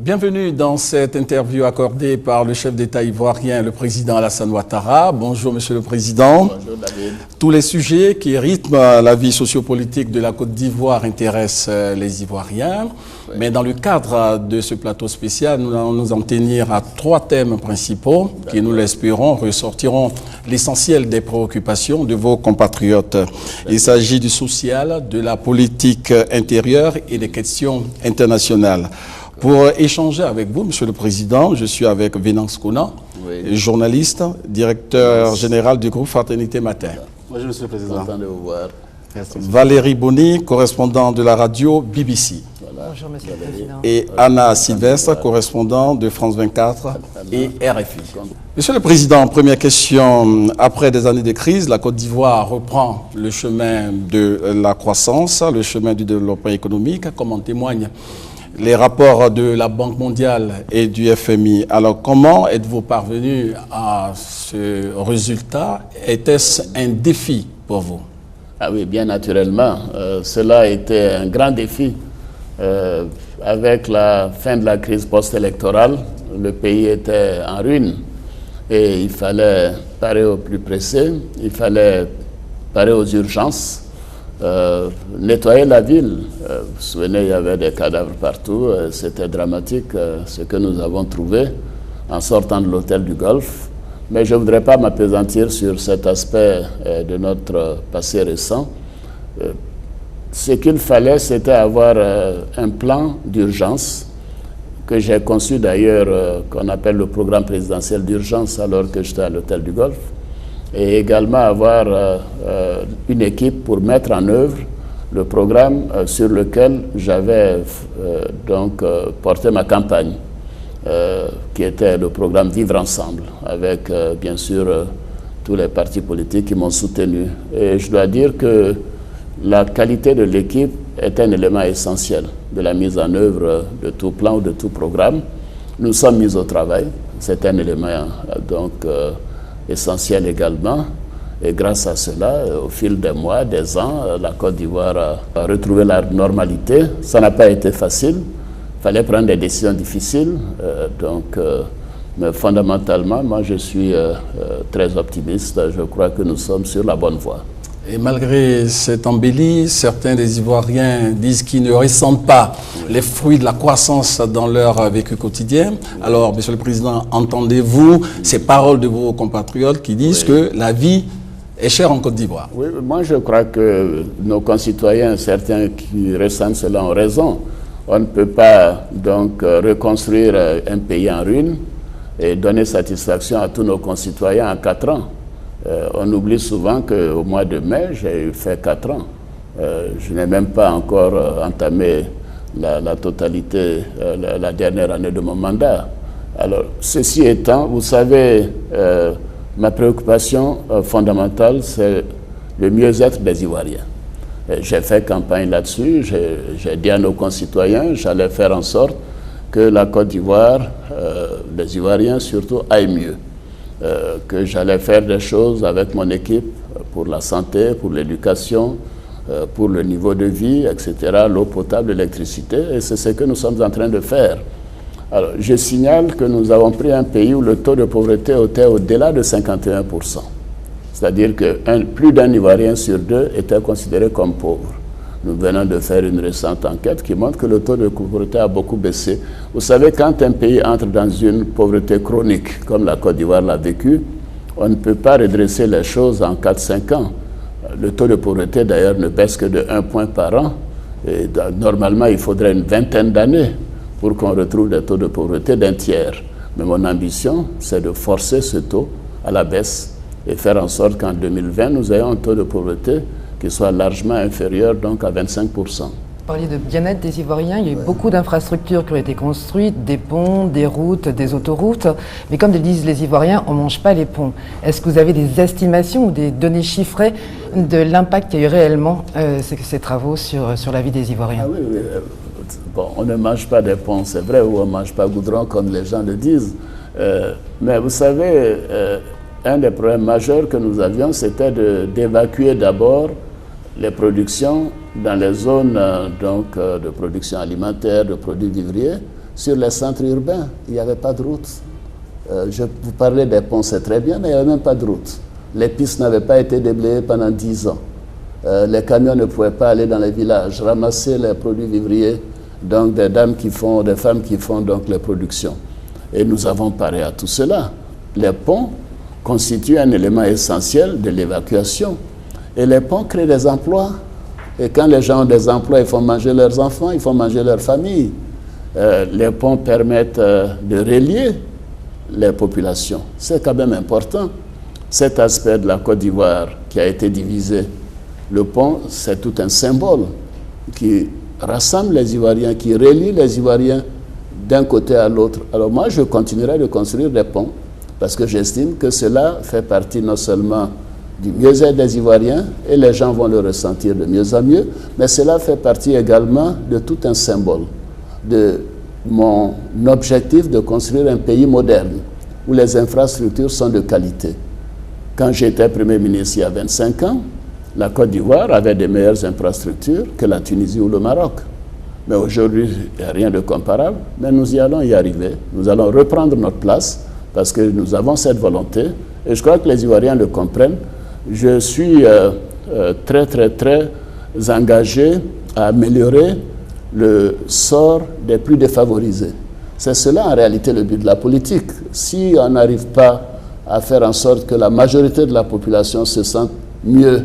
Bienvenue dans cette interview accordée par le chef d'État ivoirien, le président Alassane Ouattara. Bonjour Monsieur le Président. Bonjour David. Tous les sujets qui rythment la vie sociopolitique de la Côte d'Ivoire intéressent les Ivoiriens. Oui. Mais dans le cadre de ce plateau spécial, nous allons nous en tenir à 3 thèmes principaux qui, nous l'espérons, ressortiront l'essentiel des préoccupations de vos compatriotes. Il s'agit du social, de la politique intérieure et des questions internationales. Pour échanger avec vous, Monsieur le Président, je suis avec Venance Kona, oui, journaliste, directeur général du groupe Fraternité Matin. Bonjour, Monsieur le Président. Content de vous voir. Merci. Valérie Boni, correspondant de la radio BBC. Voilà. Bonjour, Monsieur le Président. Et Anna Sylvestre, correspondant de France 24 et RFI. Monsieur le Président, première question. Après des années de crise, la Côte d'Ivoire reprend le chemin de la croissance, le chemin du développement économique, comme en témoignent les rapports de la Banque mondiale et du FMI. Alors, comment êtes-vous parvenu à ce résultat? Était-ce un défi pour vous? Ah oui, bien naturellement. Cela a été un grand défi. Avec la fin de la crise post-électorale, le pays était en ruine et il fallait parer au plus pressé, il fallait parer aux urgences. Nettoyer la ville. Vous vous souvenez, il y avait des cadavres partout. C'était dramatique ce que nous avons trouvé en sortant de l'hôtel du Golfe. Mais je ne voudrais pas m'appesantir sur cet aspect de notre passé récent. Ce qu'il fallait, c'était avoir un plan d'urgence que j'ai conçu d'ailleurs, qu'on appelle le programme présidentiel d'urgence alors que j'étais à l'hôtel du Golfe. Et également avoir une équipe pour mettre en œuvre le programme sur lequel j'avais porté ma campagne, qui était le programme Vivre Ensemble, avec bien sûr tous les partis politiques qui m'ont soutenu. Et je dois dire que la qualité de l'équipe est un élément essentiel de la mise en œuvre de tout plan ou de tout programme. Nous sommes mis au travail, c'est un élément essentiel également, et grâce à cela, au fil des mois, des ans, la Côte d'Ivoire a retrouvé la normalité. Ça n'a pas été facile, il fallait prendre des décisions difficiles, mais fondamentalement, moi je suis très optimiste, je crois que nous sommes sur la bonne voie. Et malgré cette embellie, certains des Ivoiriens disent qu'ils ne ressentent pas les fruits de la croissance dans leur vécu quotidien. Alors, Monsieur le Président, entendez-vous ces paroles de vos compatriotes qui disent que la vie est chère en Côte d'Ivoire? Oui, moi je crois que nos concitoyens, certains qui ressentent cela, ont raison. On ne peut pas donc reconstruire un pays en ruine et donner satisfaction à tous nos concitoyens en 4 ans. On oublie souvent qu'au mois de mai, j'ai fait 4 ans. Je n'ai même pas encore entamé la totalité, la dernière année de mon mandat. Alors, ceci étant, vous savez, ma préoccupation fondamentale, c'est le mieux-être des Ivoiriens. J'ai fait campagne là-dessus, j'ai dit à nos concitoyens, j'allais faire en sorte que la Côte d'Ivoire, les Ivoiriens surtout, aillent mieux. Que j'allais faire des choses avec mon équipe pour la santé, pour l'éducation, pour le niveau de vie, etc., l'eau potable, l'électricité, et c'est ce que nous sommes en train de faire. Alors, je signale que nous avons pris un pays où le taux de pauvreté était au-delà de 51%. C'est-à-dire que plus d'un Ivoirien sur 2 était considéré comme pauvre. Nous venons de faire une récente enquête qui montre que le taux de pauvreté a beaucoup baissé. Vous savez, quand un pays entre dans une pauvreté chronique, comme la Côte d'Ivoire l'a vécu, on ne peut pas redresser les choses en 4-5 ans. Le taux de pauvreté, d'ailleurs, ne baisse que de 1 point par an. Et normalement, il faudrait une vingtaine d'années pour qu'on retrouve des taux de pauvreté d'1 tiers. Mais mon ambition, c'est de forcer ce taux à la baisse et faire en sorte qu'en 2020, nous ayons un taux de pauvreté qui soit largement inférieur donc à 25%. Vous parliez de bien-être des Ivoiriens, il y a eu beaucoup d'infrastructures qui ont été construites, des ponts, des routes, des autoroutes, mais comme le disent les Ivoiriens, on ne mange pas les ponts. Est-ce que vous avez des estimations ou des données chiffrées de l'impact qu'il y a eu réellement ces travaux sur la vie des Ivoiriens? Ah oui. Bon, on ne mange pas des ponts, c'est vrai, ou on ne mange pas goudron comme les gens le disent, mais vous savez, un des problèmes majeurs que nous avions, c'était d'évacuer d'abord les productions dans les zones de production alimentaire, de produits vivriers, sur les centres urbains, il n'y avait pas de route. Je vous parlais des ponts, c'est très bien, mais il n'y avait même pas de route. Les pistes n'avaient pas été déblayées pendant 10 ans. Les camions ne pouvaient pas aller dans les villages, ramasser les produits vivriers, donc des femmes qui font donc les productions. Et nous avons paré à tout cela. Les ponts constituent un élément essentiel de l'évacuation. Et les ponts créent des emplois. Et quand les gens ont des emplois, ils font manger leurs enfants, ils font manger leur famille. Les ponts permettent de relier les populations. C'est quand même important. Cet aspect de la Côte d'Ivoire qui a été divisé, le pont, c'est tout un symbole qui rassemble les Ivoiriens, qui relie les Ivoiriens d'un côté à l'autre. Alors moi, je continuerai de construire des ponts parce que j'estime que cela fait partie non seulement du mieux-être des Ivoiriens, et les gens vont le ressentir de mieux en mieux, mais cela fait partie également de tout un symbole de mon objectif de construire un pays moderne où les infrastructures sont de qualité. Quand j'étais Premier ministre il y a 25 ans, la Côte d'Ivoire avait des meilleures infrastructures que la Tunisie ou le Maroc. Mais aujourd'hui, il n'y a rien de comparable, mais nous y allons y arriver. Nous allons reprendre notre place parce que nous avons cette volonté et je crois que les Ivoiriens le comprennent. Je suis très engagé à améliorer le sort des plus défavorisés. C'est cela en réalité le but de la politique. Si on n'arrive pas à faire en sorte que la majorité de la population se sente mieux,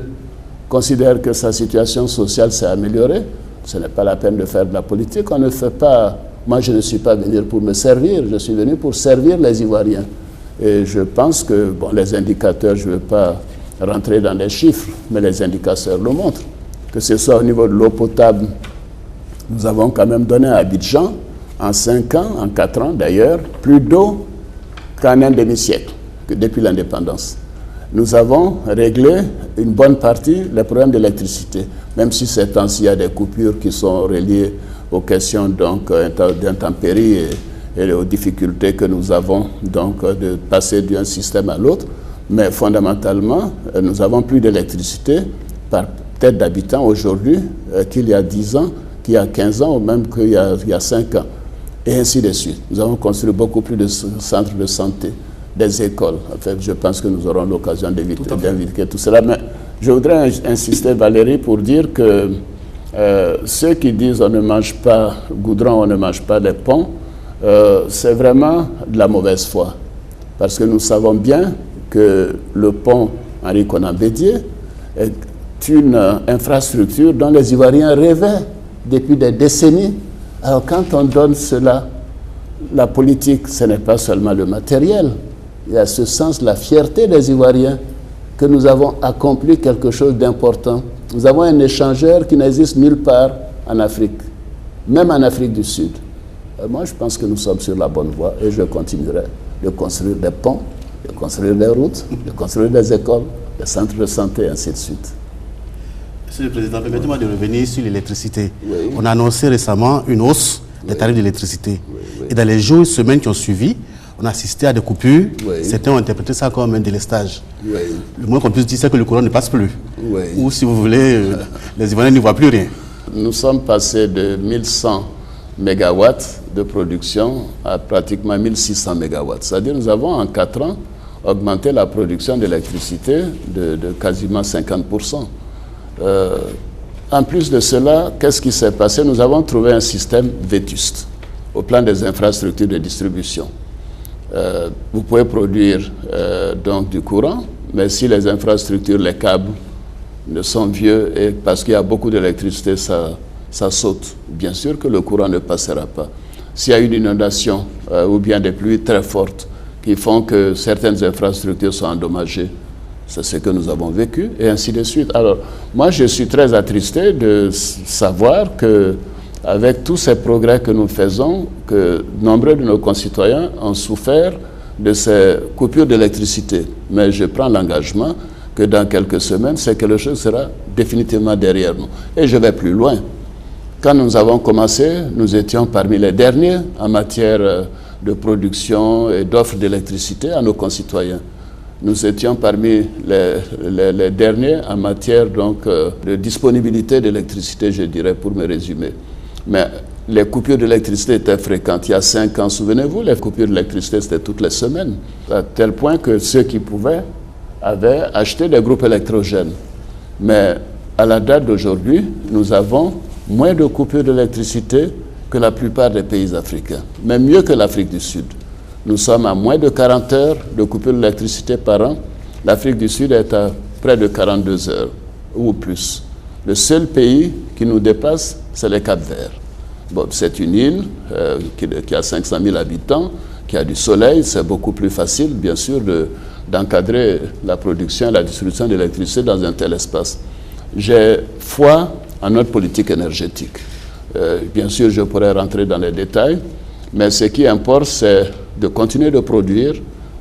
considère que sa situation sociale s'est améliorée, ce n'est pas la peine de faire de la politique. On ne fait pas... Moi, je ne suis pas venu pour me servir, je suis venu pour servir les Ivoiriens. Et je pense que, bon, les indicateurs, je ne veux pas rentrer dans les chiffres, mais les indicateurs le montrent. Que ce soit au niveau de l'eau potable, nous avons quand même donné à Abidjan, en 5 ans, en 4 ans d'ailleurs, plus d'eau qu'en un demi-siècle, depuis l'indépendance. Nous avons réglé une bonne partie des problèmes d'électricité, même si ces temps-ci il y a des coupures qui sont reliées aux questions d'intempéries et aux difficultés que nous avons donc de passer d'un système à l'autre. Mais fondamentalement, nous avons plus d'électricité par tête d'habitant aujourd'hui qu'il y a 10 ans, qu'il y a 15 ans ou même qu'il y a 5 ans. Et ainsi de suite. Nous avons construit beaucoup plus de centres de santé, des écoles. En fait, je pense que nous aurons l'occasion d'inviter tout cela. Mais je voudrais insister, Valérie, pour dire que ceux qui disent on ne mange pas goudron, on ne mange pas les ponts, c'est vraiment de la mauvaise foi. Parce que nous savons bien que le pont Henri Konan Bédié est une infrastructure dont les Ivoiriens rêvaient depuis des décennies. Alors quand on donne cela, la politique, ce n'est pas seulement le matériel. Il y a ce sens, la fierté des Ivoiriens, que nous avons accompli quelque chose d'important. Nous avons un échangeur qui n'existe nulle part en Afrique, même en Afrique du Sud. Moi, je pense que nous sommes sur la bonne voie et je continuerai de construire des ponts, de construire des routes, de construire des écoles, des centres de santé, et ainsi de suite. Monsieur le Président, permettez-moi de revenir sur l'électricité. Oui. On a annoncé récemment une hausse des tarifs d'électricité. Et dans les jours et semaines qui ont suivi, on a assisté à des coupures. Oui. Certains ont interprété ça comme un délestage. Oui. Le moins qu'on puisse dire, c'est que le courant ne passe plus. Oui. Ou si vous voulez, les Ivoiriens n'y voient plus rien. Nous sommes passés de 1100 mégawatts de production à pratiquement 1600 mégawatts. C'est-à-dire que nous avons en 4 ans augmenté la production d'électricité de quasiment 50%. En plus de cela, qu'est-ce qui s'est passé? Nous avons trouvé un système vétuste au plan des infrastructures de distribution. Vous pouvez produire donc du courant, mais si les infrastructures, les câbles ne sont vieux et parce qu'il y a beaucoup d'électricité, ça saute. Bien sûr que le courant ne passera pas. S'il y a une inondation ou bien des pluies très fortes qui font que certaines infrastructures sont endommagées, c'est ce que nous avons vécu, et ainsi de suite. Alors, moi, je suis très attristé de savoir que, avec tous ces progrès que nous faisons, que nombreux de nos concitoyens ont souffert de ces coupures d'électricité. Mais je prends l'engagement que dans quelques semaines, c'est que le chose sera définitivement derrière nous. Et je vais plus loin. Quand nous avons commencé, nous étions parmi les derniers en matière de production et d'offres d'électricité à nos concitoyens. Nous étions parmi les derniers en matière donc, de disponibilité d'électricité, je dirais, pour me résumer. Mais les coupures d'électricité étaient fréquentes. Il y a 5 ans, souvenez-vous, les coupures d'électricité, c'était toutes les semaines. À tel point que ceux qui pouvaient avaient acheté des groupes électrogènes. Mais à la date d'aujourd'hui, nous avons moins de coupures d'électricité que la plupart des pays africains, même mieux que l'Afrique du Sud. Nous sommes à moins de 40 heures de coupures d'électricité par an. L'Afrique du Sud est à près de 42 heures ou plus. Le seul pays qui nous dépasse, c'est le Cap-Vert. Bon, c'est une île qui a 500 000 habitants, qui a du soleil. C'est beaucoup plus facile, bien sûr, d'encadrer la production et la distribution d'électricité dans un tel espace. J'ai foi en notre politique énergétique. Bien sûr, je pourrais rentrer dans les détails, mais ce qui importe, c'est de continuer de produire.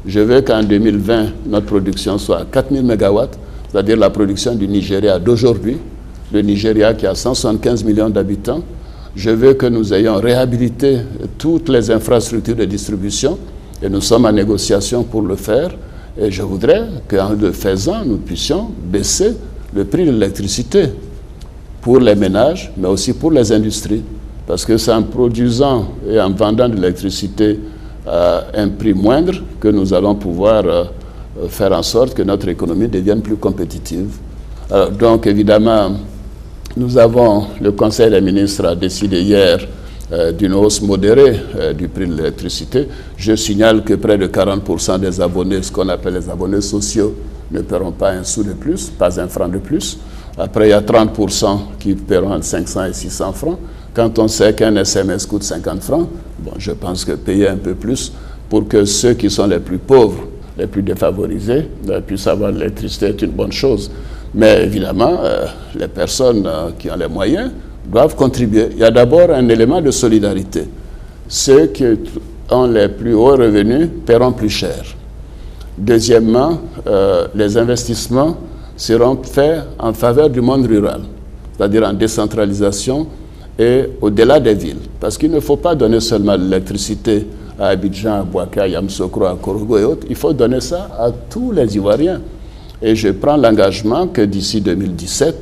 Je veux qu'en 2020, notre production soit à 4 000 MW, c'est-à-dire la production du Nigeria d'aujourd'hui, le Nigeria qui a 175 millions d'habitants. Je veux que nous ayons réhabilité toutes les infrastructures de distribution et nous sommes en négociation pour le faire. Et je voudrais qu'en le faisant, nous puissions baisser le prix de l'électricité pour les ménages, mais aussi pour les industries. Parce que c'est en produisant et en vendant de l'électricité à un prix moindre que nous allons pouvoir faire en sorte que notre économie devienne plus compétitive. Alors, donc, évidemment, le Conseil des ministres a décidé hier d'une hausse modérée du prix de l'électricité. Je signale que près de 40% des abonnés, ce qu'on appelle les abonnés sociaux, ne paieront pas un sou de plus, pas un franc de plus. Après, il y a 30% qui paieront entre 500 et 600 francs. Quand on sait qu'un SMS coûte 50 francs, bon, je pense que payer un peu plus pour que ceux qui sont les plus pauvres, les plus défavorisés, puissent avoir de l'électricité est une bonne chose. Mais évidemment, les personnes qui ont les moyens doivent contribuer. Il y a d'abord un élément de solidarité. Ceux qui ont les plus hauts revenus paieront plus cher. Deuxièmement, les investissements seront faits en faveur du monde rural, c'est-à-dire en décentralisation et au-delà des villes. Parce qu'il ne faut pas donner seulement de l'électricité à Abidjan, à Bouaké, à Yamoussoukro, à Korogo et autres. Il faut donner ça à tous les Ivoiriens. Et je prends l'engagement que d'ici 2017,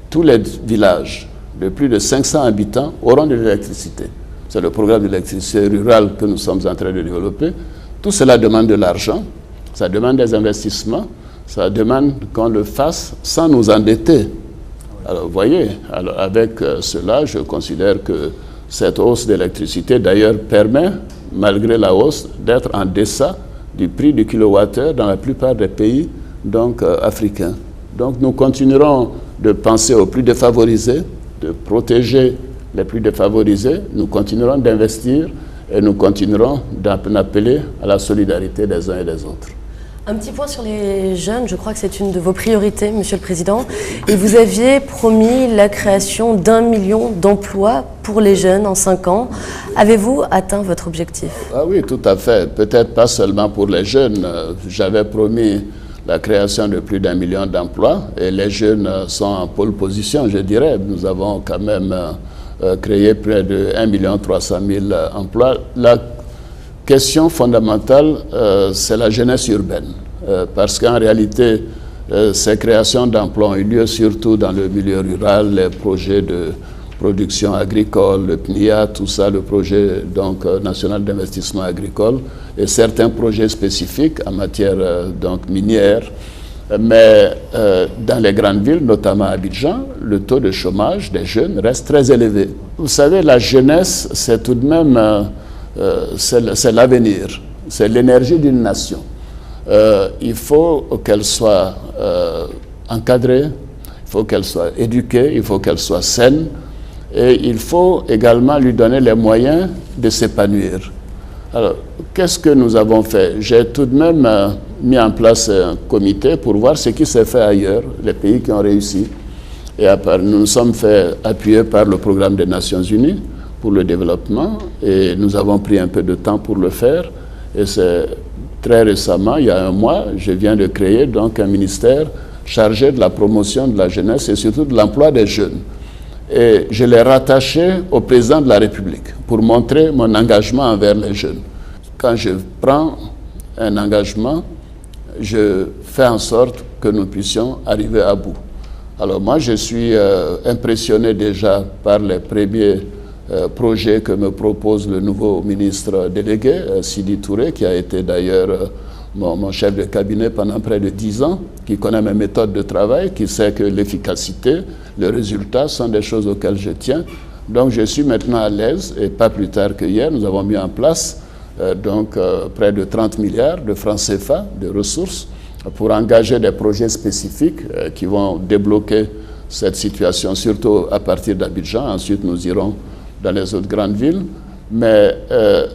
tous les villages de plus de 500 habitants auront de l'électricité. C'est le programme d'électricité rurale que nous sommes en train de développer. Tout cela demande de l'argent, ça demande des investissements, ça demande qu'on le fasse sans nous endetter. Alors, vous voyez, alors avec cela, je considère que cette hausse d'électricité, d'ailleurs, permet, malgré la hausse, d'être en deçà du prix du kilowattheure dans la plupart des pays africains. Donc, nous continuerons de penser aux plus défavorisés, de protéger les plus défavorisés. Nous continuerons d'investir et nous continuerons d'appeler à la solidarité des uns et des autres. Un petit point sur les jeunes, je crois que c'est une de vos priorités, Monsieur le Président. Et vous aviez promis la création d'1 million d'emplois pour les jeunes en 5 ans. Avez-vous atteint votre objectif? Ah oui, tout à fait. Peut-être pas seulement pour les jeunes. J'avais promis la création de plus d'1 million d'emplois et les jeunes sont en pole position, je dirais. Nous avons quand même créé près de 1 300 000 emplois. La question fondamentale, c'est la jeunesse urbaine. Parce qu'en réalité, ces créations d'emplois ont eu lieu surtout dans le milieu rural, les projets de production agricole, le PNIA, tout ça, le projet national d'investissement agricole et certains projets spécifiques en matière minière. Mais dans les grandes villes, notamment à Abidjan, le taux de chômage des jeunes reste très élevé. Vous savez, la jeunesse, c'est tout de même c'est l'avenir, c'est l'énergie d'une nation. Il faut qu'elle soit encadrée, il faut qu'elle soit éduquée, il faut qu'elle soit saine et il faut également lui donner les moyens de s'épanouir. Alors, qu'est-ce que nous avons fait? J'ai tout de même mis en place un comité pour voir ce qui s'est fait ailleurs, les pays qui ont réussi. Et nous nous sommes fait appuyer par le programme des Nations Unies pour le développement et nous avons pris un peu de temps pour le faire. Et c'est très récemment, il y a 1 mois, je viens de créer donc un ministère chargé de la promotion de la jeunesse et surtout de l'emploi des jeunes. Et je l'ai rattaché au président de la République pour montrer mon engagement envers les jeunes. Quand je prends un engagement, je fais en sorte que nous puissions arriver à bout. Alors moi, je suis impressionné déjà par les premiers projet que me propose le nouveau ministre délégué, Sidi Touré, qui a été d'ailleurs mon chef de cabinet pendant près de 10 ans, qui connaît mes méthodes de travail, qui sait que l'efficacité, le résultat sont des choses auxquelles je tiens. Donc je suis maintenant à l'aise, et pas plus tard que hier, nous avons mis en place près de 30 milliards de francs CFA, de ressources, pour engager des projets spécifiques qui vont débloquer cette situation, surtout à partir d'Abidjan. Ensuite, nous irons dans les autres grandes villes. Mais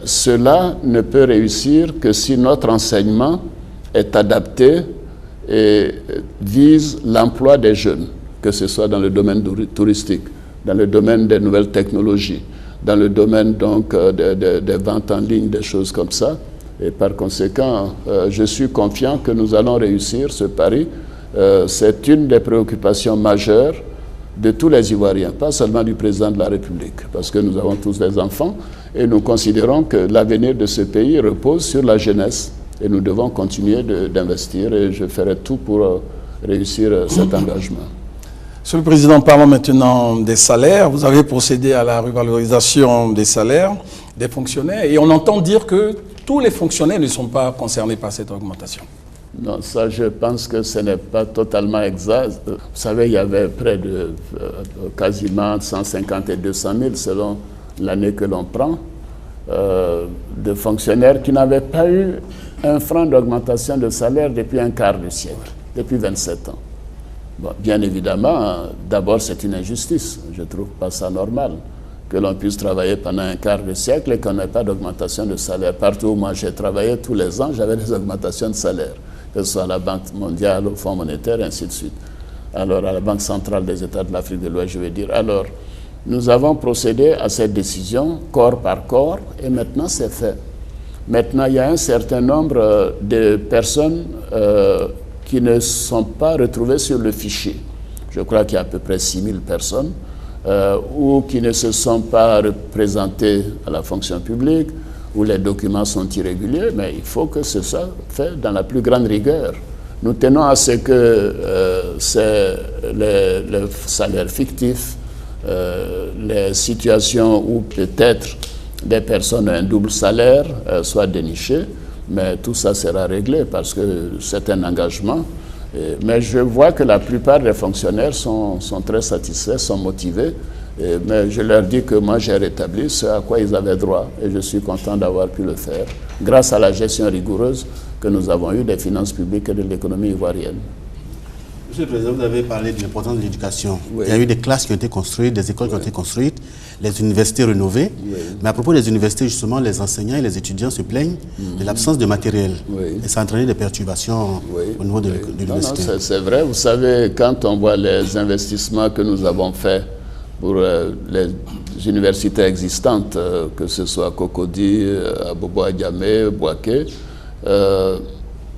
cela ne peut réussir que si notre enseignement est adapté et vise l'emploi des jeunes, que ce soit dans le domaine touristique, dans le domaine des nouvelles technologies, dans le domaine donc des ventes en ligne, des choses comme ça. Et par conséquent, je suis confiant que nous allons réussir ce pari. C'est une des préoccupations majeures de tous les Ivoiriens, pas seulement du président de la République, parce que nous avons tous des enfants et nous considérons que l'avenir de ce pays repose sur la jeunesse et nous devons continuer d'investir et je ferai tout pour réussir cet engagement. Monsieur le Président, parlons maintenant des salaires. Vous avez procédé à la revalorisation des salaires des fonctionnaires et on entend dire que tous les fonctionnaires ne sont pas concernés par cette augmentation. Non, ça je pense que ce n'est pas totalement exact. Vous savez, il y avait près de quasiment 150 et 200 000 selon l'année que l'on prend, de fonctionnaires qui n'avaient pas eu un franc d'augmentation de salaire depuis un quart de siècle, depuis 27 ans. Bon, bien évidemment, d'abord c'est une injustice, je ne trouve pas ça normal que l'on puisse travailler pendant un quart de siècle et qu'on n'ait pas d'augmentation de salaire. Partout où moi j'ai travaillé tous les ans, j'avais des augmentations de salaire, que ce soit à la Banque mondiale, au Fonds monétaire, et ainsi de suite. Alors à la Banque centrale des États de l'Afrique de l'Ouest, je veux dire. Alors, nous avons procédé à cette décision, corps par corps, et maintenant c'est fait. Maintenant, il y a un certain nombre de personnes qui ne sont pas retrouvées sur le fichier. Je crois qu'il y a à peu près 6 000 personnes, ou qui ne se sont pas représentées à la fonction publique, où les documents sont irréguliers, mais il faut que ce soit fait dans la plus grande rigueur. Nous tenons à ce que les salaires fictifs, les situations où peut-être des personnes ont un double salaire soient dénichées, mais tout ça sera réglé parce que c'est un engagement. Mais je vois que la plupart des fonctionnaires sont très satisfaits, sont motivés. Mais je leur dis que moi j'ai rétabli ce à quoi ils avaient droit et je suis content d'avoir pu le faire grâce à la gestion rigoureuse que nous avons eue des finances publiques et de l'économie ivoirienne. Monsieur le Président, vous avez parlé de l'importance de l'éducation. Oui. Il y a eu des classes qui ont été construites, des écoles qui ont été construites, les universités rénovées. Oui. Mais à propos des universités, justement, les enseignants et les étudiants se plaignent de l'absence de matériel. Oui. Et ça a entraîné des perturbations au niveau de l'université. Non, c'est vrai. Vous savez, quand on voit les investissements que nous avons faits pour les universités existantes, que ce soit à Cocody, à Bobo-Adjamé, Bouaké,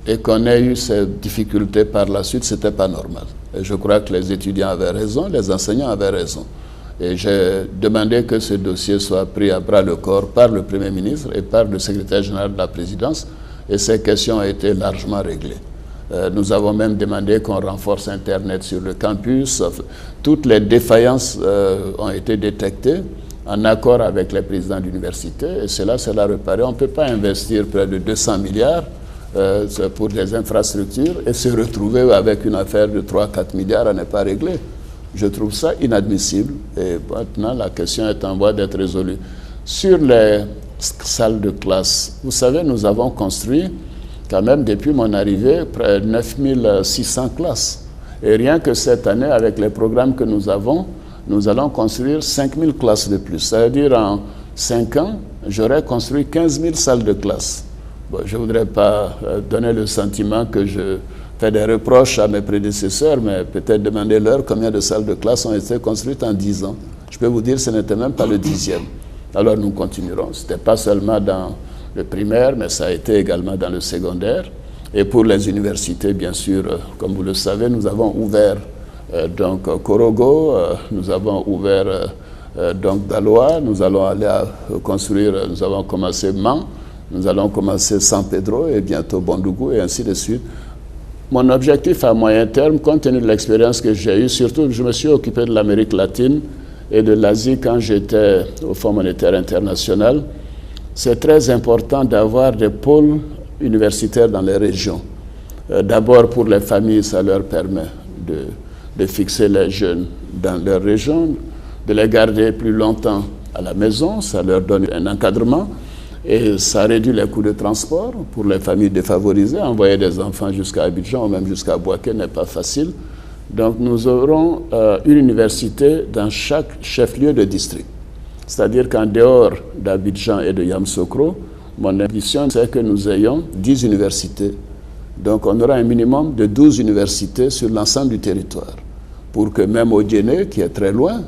et qu'on ait eu ces difficultés par la suite, ce n'était pas normal. Et je crois que les étudiants avaient raison, les enseignants avaient raison. Et j'ai demandé que ce dossier soit pris à bras le corps par le Premier ministre et par le secrétaire général de la présidence, et ces questions ont été largement réglées. Nous avons même demandé qu'on renforce Internet sur le campus. Toutes les défaillances ont été détectées en accord avec les présidents d'université, et cela réparé. On ne peut pas investir près de 200 milliards pour des infrastructures et se retrouver avec une affaire de 3-4 milliards à ne pas régler. Je trouve ça inadmissible et maintenant la question est en voie d'être résolue. Sur les salles de classe, vous savez, nous avons construit quand même depuis mon arrivée près de 9600 classes. Et rien que cette année, avec les programmes que nous avons, nous allons construire 5000 classes de plus. Ça veut dire en 5 ans, j'aurai construit 15 000 salles de classe. Bon, je ne voudrais pas donner le sentiment que je fais des reproches à mes prédécesseurs, mais peut-être demander-leur combien de salles de classe ont été construites en 10 ans. Je peux vous dire que ce n'était même pas le 10e. Alors nous continuerons. Ce n'était pas seulement dans le primaire, mais ça a été également dans le secondaire. Et pour les universités, bien sûr, comme vous le savez, nous avons ouvert donc Korogo, nous avons ouvert donc Daloa, nous allons aller construire, nous avons commencé Mans, nous allons commencer San Pedro et bientôt Bondougou et ainsi de suite. Mon objectif à moyen terme, compte tenu de l'expérience que j'ai eue, surtout que je me suis occupé de l'Amérique latine et de l'Asie quand j'étais au Fonds monétaire international, c'est très important d'avoir des pôles universitaires dans les régions. D'abord pour les familles, ça leur permet de fixer les jeunes dans leur région, de les garder plus longtemps à la maison, ça leur donne un encadrement et ça réduit les coûts de transport pour les familles défavorisées. Envoyer des enfants jusqu'à Abidjan ou même jusqu'à Bouaké n'est pas facile. Donc nous aurons une université dans chaque chef-lieu de district. C'est-à-dire qu'en dehors d'Abidjan et de Yamoussoukro, mon ambition c'est que nous ayons 10 universités. Donc on aura un minimum de 12 universités sur l'ensemble du territoire. Pour que même au Djéné, qui est très loin,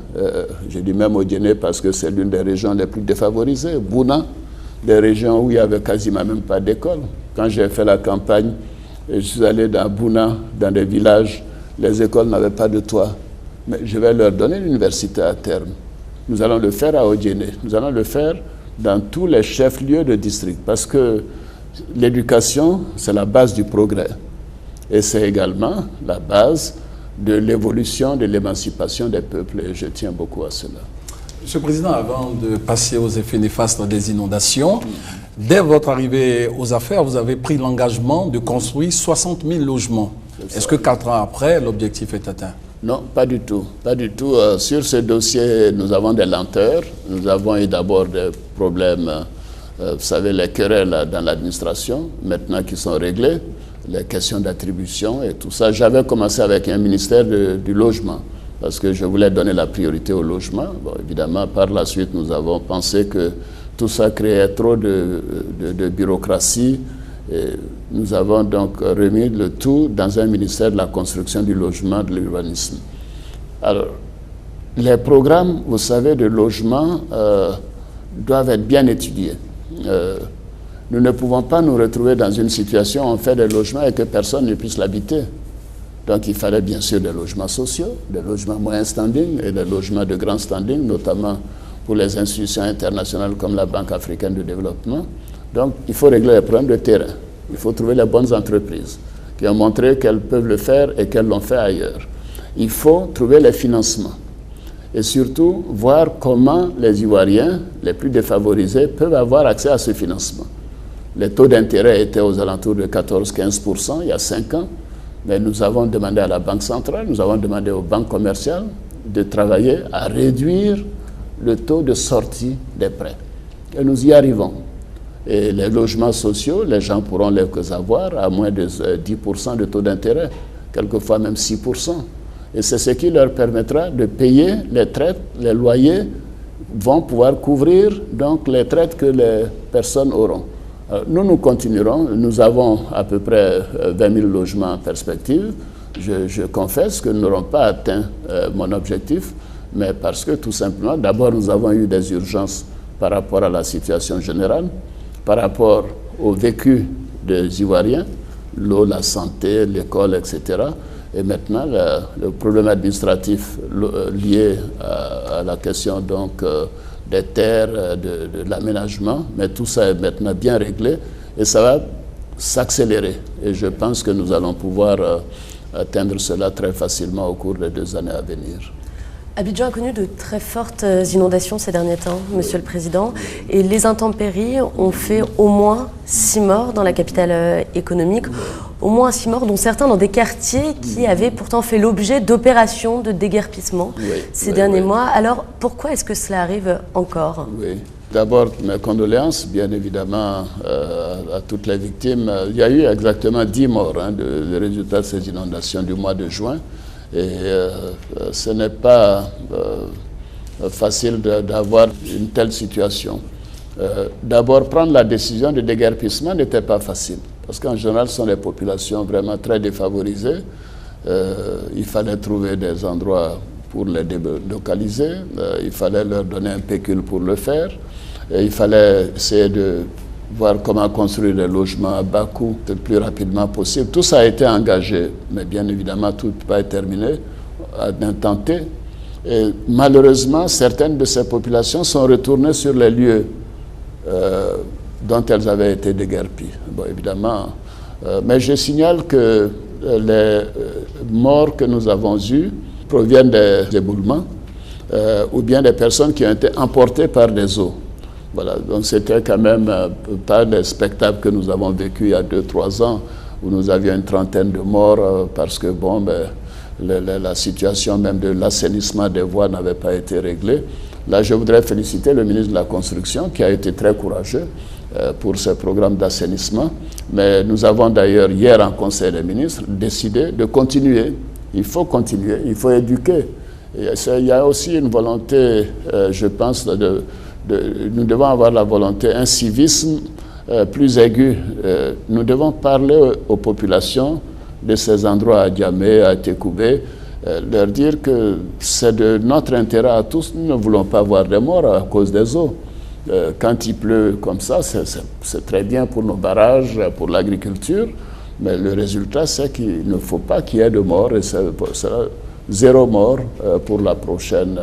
je dis même au Djéné parce que c'est l'une des régions les plus défavorisées, Bouna, des régions où il n'y avait quasiment même pas d'école. Quand j'ai fait la campagne, je suis allé dans Bouna, dans des villages, les écoles n'avaient pas de toit. Mais je vais leur donner l'université à terme. Nous allons le faire à Odjéné. Nous allons le faire dans tous les chefs-lieux de district. Parce que l'éducation, c'est la base du progrès. Et c'est également la base de l'évolution, de l'émancipation des peuples. Et je tiens beaucoup à cela. Monsieur le Président, avant de passer aux effets néfastes des inondations, dès votre arrivée aux affaires, vous avez pris l'engagement de construire 60 000 logements. Est-ce que 4 ans après, l'objectif est atteint? Non, pas du tout. Pas du tout. Sur ce dossier, nous avons des lenteurs. Nous avons eu d'abord des problèmes, vous savez, les querelles dans l'administration, maintenant qui sont réglés, les questions d'attribution et tout ça. J'avais commencé avec un ministère du logement, parce que je voulais donner la priorité au logement. Bon, évidemment, par la suite, nous avons pensé que tout ça créait trop de bureaucratie. Et nous avons donc remis le tout dans un ministère de la construction, du logement, de l'urbanisme. Alors, les programmes, vous savez, de logement doivent être bien étudiés. Nous ne pouvons pas nous retrouver dans une situation où on fait des logements et que personne ne puisse l'habiter. Donc il fallait bien sûr des logements sociaux, des logements moyen standing et des logements de grand standing, notamment pour les institutions internationales comme la Banque africaine de développement. Donc il faut régler les problèmes de terrain. Il faut trouver les bonnes entreprises qui ont montré qu'elles peuvent le faire et qu'elles l'ont fait ailleurs. Il faut trouver les financements et surtout voir comment les Ivoiriens les plus défavorisés peuvent avoir accès à ce financement. Les taux d'intérêt étaient aux alentours de 14-15% il y a 5 ans. Mais nous avons demandé à la Banque centrale, nous avons demandé aux banques commerciales de travailler à réduire le taux de sortie des prêts. Et nous y arrivons. Et les logements sociaux, les gens pourront les avoir à moins de 10% de taux d'intérêt, quelquefois même 6%. Et c'est ce qui leur permettra de payer les traites, les loyers vont pouvoir couvrir donc les traites que les personnes auront. Nous continuerons. Nous avons à peu près 20 000 logements en perspective. Je confesse que nous n'aurons pas atteint mon objectif, mais parce que tout simplement, d'abord, nous avons eu des urgences par rapport à la situation générale, par rapport au vécu des Ivoiriens, l'eau, la santé, l'école, etc. Et maintenant, le problème administratif lié à la question donc des terres, de l'aménagement, mais tout ça est maintenant bien réglé et ça va s'accélérer. Et je pense que nous allons pouvoir atteindre cela très facilement au cours des 2 années à venir. Abidjan a connu de très fortes inondations ces derniers temps, Monsieur le Président, et les intempéries ont fait au moins 6 morts dans la capitale économique, au moins 6 morts, dont certains dans des quartiers qui avaient pourtant fait l'objet d'opérations de déguerpissement ces derniers mois. Alors, pourquoi est-ce que cela arrive encore? Oui. D'abord, mes condoléances, bien évidemment, à toutes les victimes. Il y a eu exactement 10 morts, le résultat de ces inondations du mois de juin. Et ce n'est pas facile d'avoir une telle situation. D'abord, prendre la décision de déguerpissement n'était pas facile, parce qu'en général, ce sont des populations vraiment très défavorisées. Il fallait trouver des endroits pour les délocaliser, il fallait leur donner un pécule pour le faire, et il fallait essayer de voir comment construire des logements à bas coût le plus rapidement possible. Tout ça a été engagé, mais bien évidemment, tout ne peut pas être terminé d'un temps T. Et malheureusement, certaines de ces populations sont retournées sur les lieux dont elles avaient été déguerpies. Bon, évidemment, mais je signale que les morts que nous avons eus proviennent des éboulements. ou bien des personnes qui ont été emportées par des eaux. Voilà, donc c'était quand même pas des spectacles que nous avons vécu il y a 2-3 ans, où nous avions une trentaine de morts parce que bon, la situation même de l'assainissement des voies n'avait pas été réglée. Là, je voudrais féliciter le ministre de la Construction qui a été très courageux pour ce programme d'assainissement. Mais nous avons d'ailleurs, hier en Conseil des ministres, décidé de continuer. Il faut continuer, il faut éduquer. Et il y a aussi une volonté, je pense, nous devons avoir la volonté, un civisme plus aigu. Nous devons parler aux populations de ces endroits à Diamé, à Tekoubé, leur dire que c'est de notre intérêt à tous. Nous ne voulons pas voir des morts à cause des eaux. Quand il pleut comme ça, c'est très bien pour nos barrages, pour l'agriculture, mais le résultat, c'est qu'il ne faut pas qu'il y ait de morts, et c'est 0 mort pour la prochaine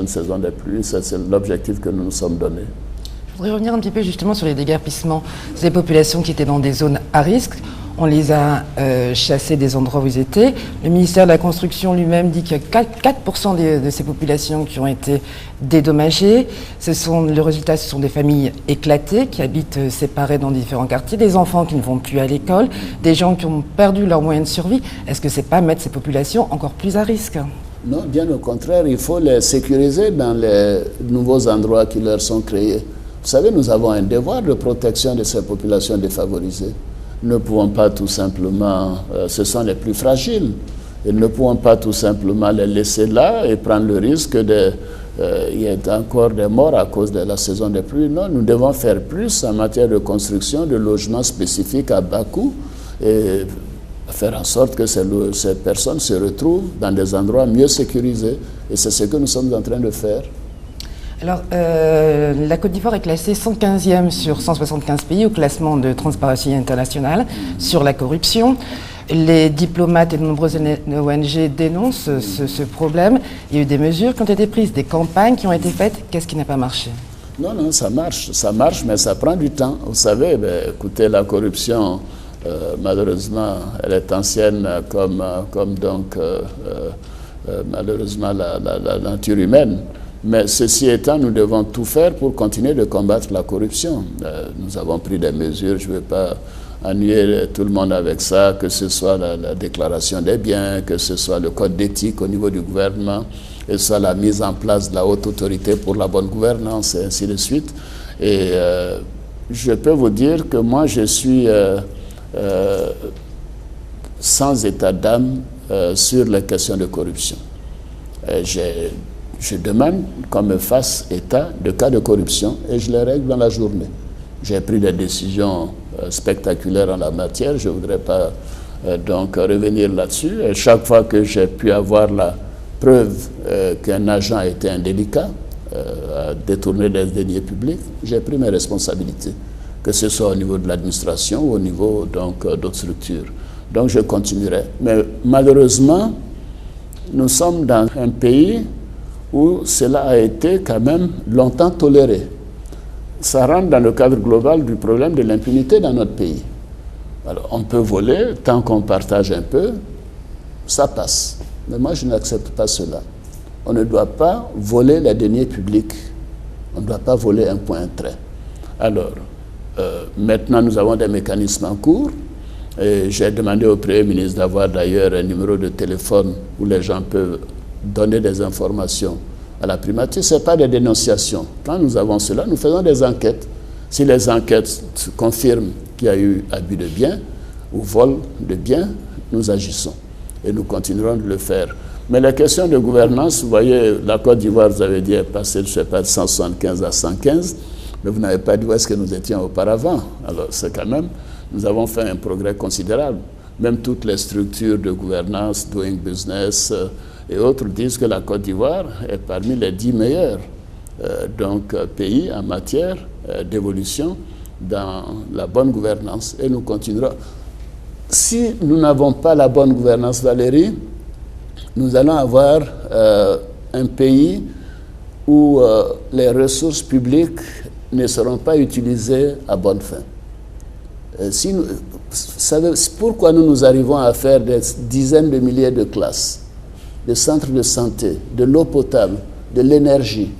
saison des pluies. C'est l'objectif que nous nous sommes donné. Je voudrais revenir un petit peu justement sur les déguerpissements. Ces populations qui étaient dans des zones à risque, on les a chassées des endroits où ils étaient. Le ministère de la Construction lui-même dit qu'il y a 4% de ces populations qui ont été dédommagées. Le résultat, ce sont des familles éclatées qui habitent séparées dans différents quartiers, des enfants qui ne vont plus à l'école, des gens qui ont perdu leurs moyens de survie. Est-ce que ce n'est pas mettre ces populations encore plus à risque ? Non, bien au contraire, il faut les sécuriser dans les nouveaux endroits qui leur sont créés. Vous savez, nous avons un devoir de protection de ces populations défavorisées. Nous ne pouvons pas tout simplement, ce sont les plus fragiles, et nous ne pouvons pas tout simplement les laisser là et prendre le risque il y ait encore des morts à cause de la saison des pluies. Non, nous devons faire plus en matière de construction de logements spécifiques à bas coût et faire en sorte que ces personnes se retrouvent dans des endroits mieux sécurisés. Et c'est ce que nous sommes en train de faire. Alors, la Côte d'Ivoire est classée 115e sur 175 pays au classement de Transparency International sur la corruption. Les diplomates et de nombreuses ONG dénoncent ce problème. Il y a eu des mesures qui ont été prises, des campagnes qui ont été faites. Qu'est-ce qui n'a pas marché ? Non, ça marche, mais ça prend du temps. Vous savez, écoutez, la corruption, malheureusement, elle est ancienne comme malheureusement la nature humaine. Mais ceci étant, nous devons tout faire pour continuer de combattre la corruption. Nous avons pris des mesures, je ne veux pas ennuyer tout le monde avec ça, que ce soit la déclaration des biens, que ce soit le code d'éthique au niveau du gouvernement, que ce soit la mise en place de la haute autorité pour la bonne gouvernance, et ainsi de suite. Et je peux vous dire que moi, je suis sans état d'âme sur les questions de corruption. Je demande qu'on me fasse état de cas de corruption et je les règle dans la journée. J'ai pris des décisions spectaculaires en la matière, je ne voudrais pas donc revenir là-dessus. Et chaque fois que j'ai pu avoir la preuve qu'un agent était indélicat, à détourner des deniers publics, j'ai pris mes responsabilités, que ce soit au niveau de l'administration ou au niveau d'autres structures. Donc je continuerai. Mais malheureusement, nous sommes dans un pays où cela a été quand même longtemps toléré. Ça rentre dans le cadre global du problème de l'impunité dans notre pays. Alors, on peut voler, tant qu'on partage un peu, ça passe. Mais moi, je n'accepte pas cela. On ne doit pas voler les deniers publics. On ne doit pas voler un point, un trait. Alors, maintenant, nous avons des mécanismes en cours. J'ai demandé au Premier ministre d'avoir d'ailleurs un numéro de téléphone où les gens peuvent donner des informations à la primature. Ce n'est pas des dénonciations. Quand nous avons cela, nous faisons des enquêtes. Si les enquêtes confirment qu'il y a eu abus de biens ou vol de biens, nous agissons. Et nous continuerons de le faire. Mais la question de gouvernance, vous voyez, la Côte d'Ivoire, vous avez dit, est passée, je ne sais pas, de 175 à 115, mais vous n'avez pas dit où est-ce que nous étions auparavant. Alors, c'est quand même, nous avons fait un progrès considérable. Même toutes les structures de gouvernance, Doing Business et autres disent que la Côte d'Ivoire est parmi les 10 meilleurs pays en matière d'évolution dans la bonne gouvernance. Et nous continuerons. Si nous n'avons pas la bonne gouvernance, Valérie, nous allons avoir un pays où les ressources publiques ne seront pas utilisées à bonne fin. Pourquoi nous arrivons à faire des dizaines de milliers de classes? des centres de santé, de l'eau potable, de l'énergie.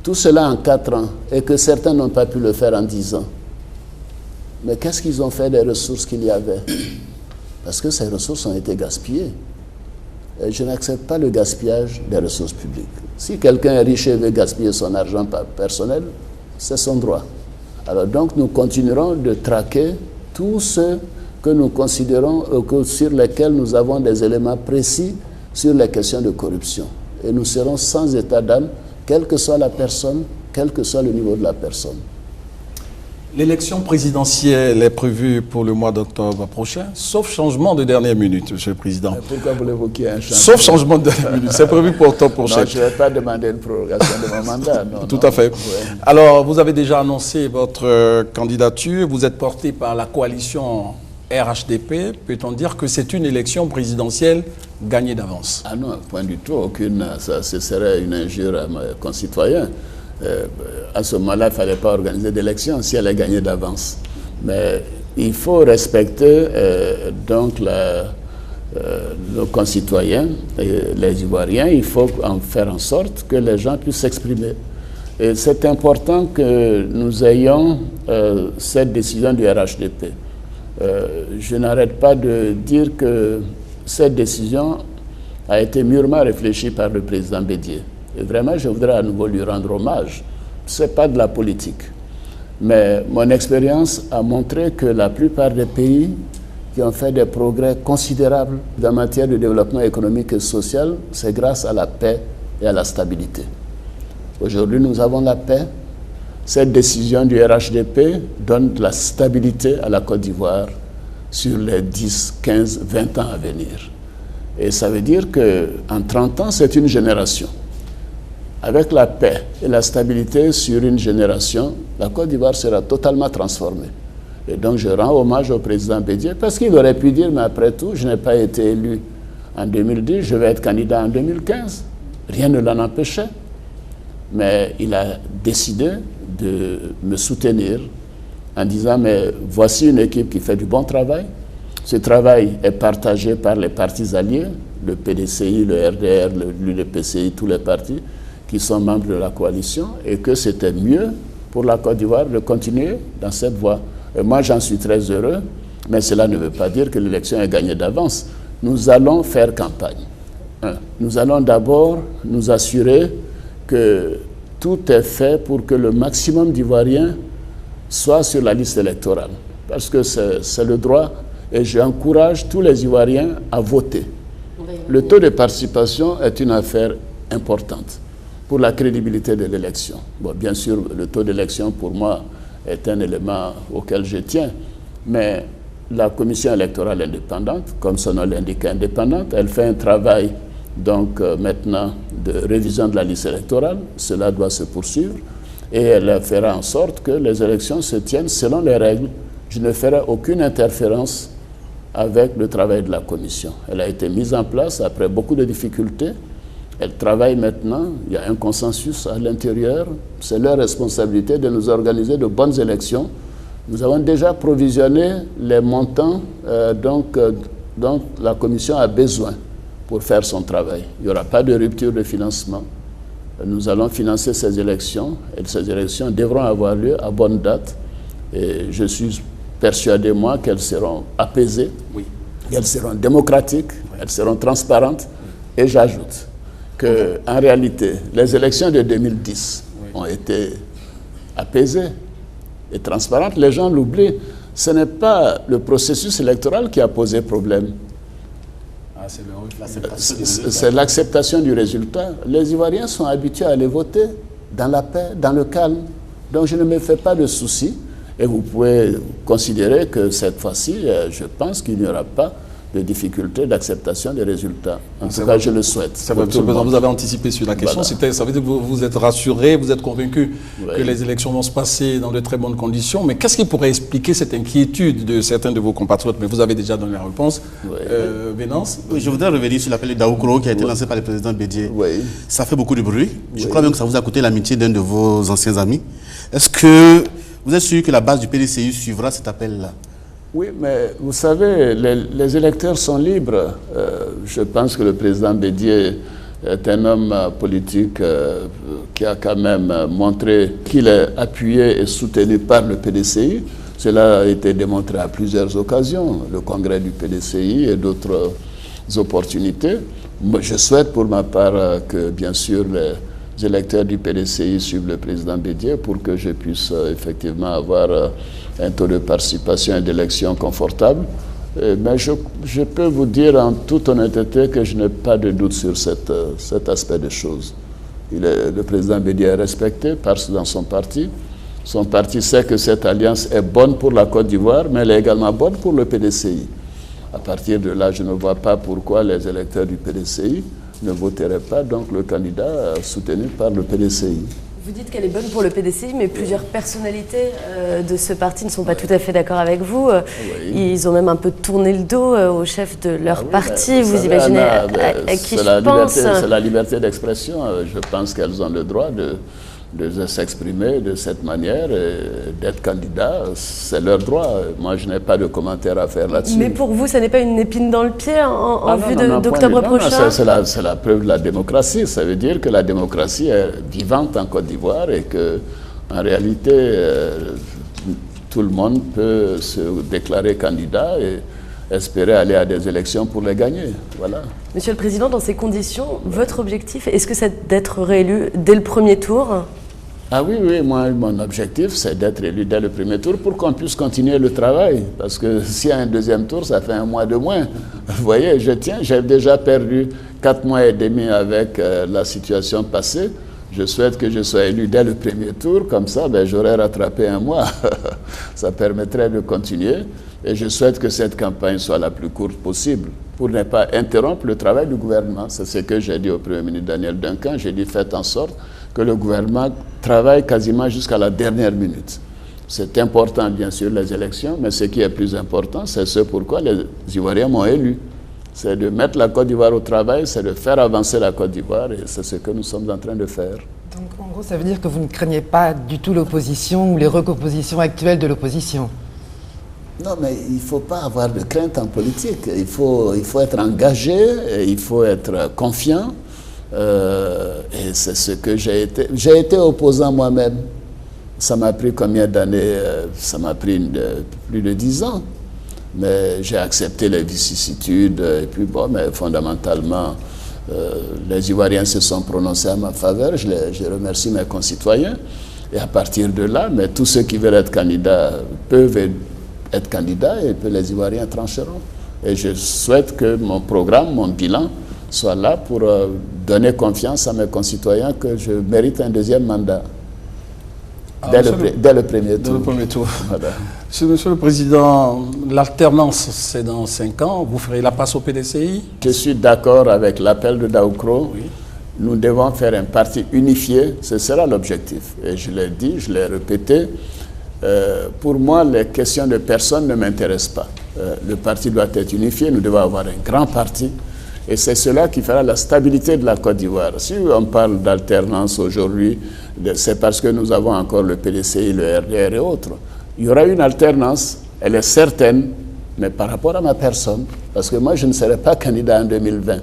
Tout cela en 4 ans, et que certains n'ont pas pu le faire en 10 ans. Mais qu'est-ce qu'ils ont fait des ressources qu'il y avait? Parce que ces ressources ont été gaspillées. Et je n'accepte pas le gaspillage des ressources publiques. Si quelqu'un est riche et veut gaspiller son argent personnel, c'est son droit. Alors donc nous continuerons de traquer tous ceux que nous considérons sur lesquels nous avons des éléments précis sur les questions de corruption. Et nous serons sans état d'âme, quelle que soit la personne, quel que soit le niveau de la personne. L'élection présidentielle est prévue pour le mois d'octobre prochain, sauf changement de dernière minute, Monsieur le Président. Mais pourquoi voulez-vous qu'il y ait un changement? Sauf changement de dernière minute, c'est prévu pour octobre prochain. Non, je ne vais pas demander une prorogation de mon mandat. Non, Tout à fait. Ouais. Alors, vous avez déjà annoncé votre candidature, vous êtes porté par la coalition RHDP. Peut-on dire que c'est une élection présidentielle gagnée d'avance? Ah non, point du tout, aucune. Ça, ce serait une injure à mes concitoyens. À ce moment-là, il ne fallait pas organiser d'élection si elle est gagnée d'avance. Mais il faut respecter donc nos concitoyens, et les Ivoiriens. Il faut en faire en sorte que les gens puissent s'exprimer. Et c'est important que nous ayons cette décision du RHDP. Je n'arrête pas de dire que cette décision a été mûrement réfléchie par le président Bédié. Et vraiment, je voudrais à nouveau lui rendre hommage. Ce n'est pas de la politique. Mais mon expérience a montré que la plupart des pays qui ont fait des progrès considérables en matière de développement économique et social, c'est grâce à la paix et à la stabilité. Aujourd'hui, nous avons la paix. Cette décision du RHDP donne de la stabilité à la Côte d'Ivoire sur les 10, 15, 20 ans à venir. Et ça veut dire qu'en 30 ans, c'est une génération. Avec la paix et la stabilité sur une génération, la Côte d'Ivoire sera totalement transformée. Et donc je rends hommage au président Bédié parce qu'il aurait pu dire, mais après tout, je n'ai pas été élu en 2010, je vais être candidat en 2015. Rien ne l'en empêchait. Mais il a décidé de me soutenir en disant, mais voici une équipe qui fait du bon travail. Ce travail est partagé par les partis alliés, le PDCI, le RDR, l'UDPCI, tous les partis qui sont membres de la coalition, et que c'était mieux pour la Côte d'Ivoire de continuer dans cette voie. Et moi, j'en suis très heureux, mais cela ne veut pas dire que l'élection est gagnée d'avance. Nous allons faire campagne. Nous allons d'abord nous assurer que tout est fait pour que le maximum d'Ivoiriens soient sur la liste électorale. Parce que c'est le droit, et j'encourage tous les Ivoiriens à voter. Le taux de participation est une affaire importante pour la crédibilité de l'élection. Bon, bien sûr, le taux d'élection, pour moi, est un élément auquel je tiens, mais la commission électorale indépendante, comme son nom l'indique, indépendante, elle fait un travail donc maintenant de révision de la liste électorale. Cela doit se poursuivre et elle fera en sorte que les élections se tiennent selon les règles. Je ne ferai aucune interférence avec le travail de la commission. Elle a été mise en place après beaucoup de difficultés. Elle travaille maintenant, il y a un consensus à l'intérieur. C'est leur responsabilité de nous organiser de bonnes élections. Nous avons déjà provisionné les montants dont la commission a besoin pour faire son travail. Il n'y aura pas de rupture de financement. Nous allons financer ces élections et ces élections devront avoir lieu à bonne date. Et je suis persuadé, moi, qu'elles seront apaisées, qu'elles seront démocratiques, elles seront transparentes. Et j'ajoute qu'en réalité, les élections de 2010 ont été apaisées et transparentes. Les gens l'oublient. Ce n'est pas le processus électoral qui a posé problème. C'est l'acceptation du résultat. Les Ivoiriens sont habitués à aller voter dans la paix, dans le calme. Donc je ne me fais pas de soucis. Et vous pouvez considérer que cette fois-ci, je pense qu'il n'y aura pas de difficultés d'acceptation des résultats. En tout cas, je le souhaite. Vous avez anticipé sur la question. Voilà. Ça veut dire que vous êtes rassuré, vous êtes convaincu que les élections vont se passer dans de très bonnes conditions. Mais qu'est-ce qui pourrait expliquer cette inquiétude de certains de vos compatriotes? Mais vous avez déjà donné la réponse. Vénance? Oui, je voudrais revenir sur l'appel d'Aoukro qui a été lancé par le président Bédié. Ça fait beaucoup de bruit. Je crois même que ça vous a coûté l'amitié d'un de vos anciens amis. Est-ce que vous êtes sûr que la base du PDCI suivra cet appel-là? Oui, mais vous savez, les électeurs sont libres. Je pense que le président Bédié est un homme politique qui a quand même montré qu'il est appuyé et soutenu par le PDCI. Cela a été démontré à plusieurs occasions, le congrès du PDCI et d'autres opportunités. Je souhaite pour ma part que, bien sûr, les électeurs du PDCI suivent le président Bédié pour que je puisse effectivement avoir un taux de participation et d'élection confortable. Mais je peux vous dire en toute honnêteté que je n'ai pas de doute sur cet aspect des choses. Le président Bédié est respecté dans son parti. Son parti sait que cette alliance est bonne pour la Côte d'Ivoire, mais elle est également bonne pour le PDCI. À partir de là, je ne vois pas pourquoi les électeurs du PDCI ne voteraient pas donc le candidat soutenu par le PDCI. Vous dites qu'elle est bonne pour le PDCI, mais plusieurs personnalités de ce parti ne sont pas tout à fait d'accord avec vous. Oui. Ils ont même un peu tourné le dos au chef de leur parti. Vous imaginez à qui je pense? C'est la liberté d'expression. Je pense qu'elles ont le droit de s'exprimer de cette manière, d'être candidat, c'est leur droit. Moi, je n'ai pas de commentaire à faire là-dessus. Mais pour vous, ça n'est pas une épine dans le pied en vue d'octobre prochain? C'est la preuve de la démocratie. Ça veut dire que la démocratie est vivante en Côte d'Ivoire et que, en réalité, tout le monde peut se déclarer candidat et espérer aller à des élections pour les gagner. Voilà. Monsieur le Président, dans ces conditions, votre objectif, est-ce que c'est d'être réélu dès le premier tour? Ah oui, moi, mon objectif, c'est d'être élu dès le premier tour pour qu'on puisse continuer le travail. Parce que s'il y a un deuxième tour, ça fait un mois de moins. Vous voyez, j'ai déjà perdu 4 mois et demi avec la situation passée. Je souhaite que je sois élu dès le premier tour, comme ça, j'aurais rattrapé un mois. Ça permettrait de continuer. Et je souhaite que cette campagne soit la plus courte possible pour ne pas interrompre le travail du gouvernement. C'est ce que j'ai dit au Premier ministre Daniel Duncan. J'ai dit, faites en sorte que le gouvernement travaille quasiment jusqu'à la dernière minute. C'est important, bien sûr, les élections, mais ce qui est plus important, c'est ce pourquoi les Ivoiriens m'ont élu. C'est de mettre la Côte d'Ivoire au travail, c'est de faire avancer la Côte d'Ivoire, et c'est ce que nous sommes en train de faire. Donc, en gros, ça veut dire que vous ne craignez pas du tout l'opposition ou les recompositions actuelles de l'opposition? Non, mais il ne faut pas avoir de crainte en politique. Il faut être engagé, et il faut être confiant. Et c'est ce que j'ai été. J'ai été opposant moi-même. Ça m'a pris combien d'années? Ça m'a pris plus de 10 ans. Mais j'ai accepté les vicissitudes. Et puis mais fondamentalement, les Ivoiriens se sont prononcés à ma faveur. Je remercie mes concitoyens. Et à partir de là, mais tous ceux qui veulent être candidats peuvent être candidats et puis les Ivoiriens trancheront. Et je souhaite que mon programme, mon bilan, soit là pour donner confiance à mes concitoyens que je mérite un deuxième mandat. Dès le premier tour. Voilà. Monsieur le Président, l'alternance, c'est dans 5 ans. Vous ferez la passe au PDCI? Je suis d'accord avec l'appel de Daoukro. Oui. Nous devons faire un parti unifié. Ce sera l'objectif. Et je l'ai dit, je l'ai répété. Pour moi, les questions de personne ne m'intéressent pas. Le parti doit être unifié. Nous devons avoir un grand parti. Et c'est cela qui fera la stabilité de la Côte d'Ivoire. Si on parle d'alternance aujourd'hui, c'est parce que nous avons encore le PDCI, le RDR et autres. Il y aura une alternance, elle est certaine, mais par rapport à ma personne, parce que moi je ne serai pas candidat en 2020.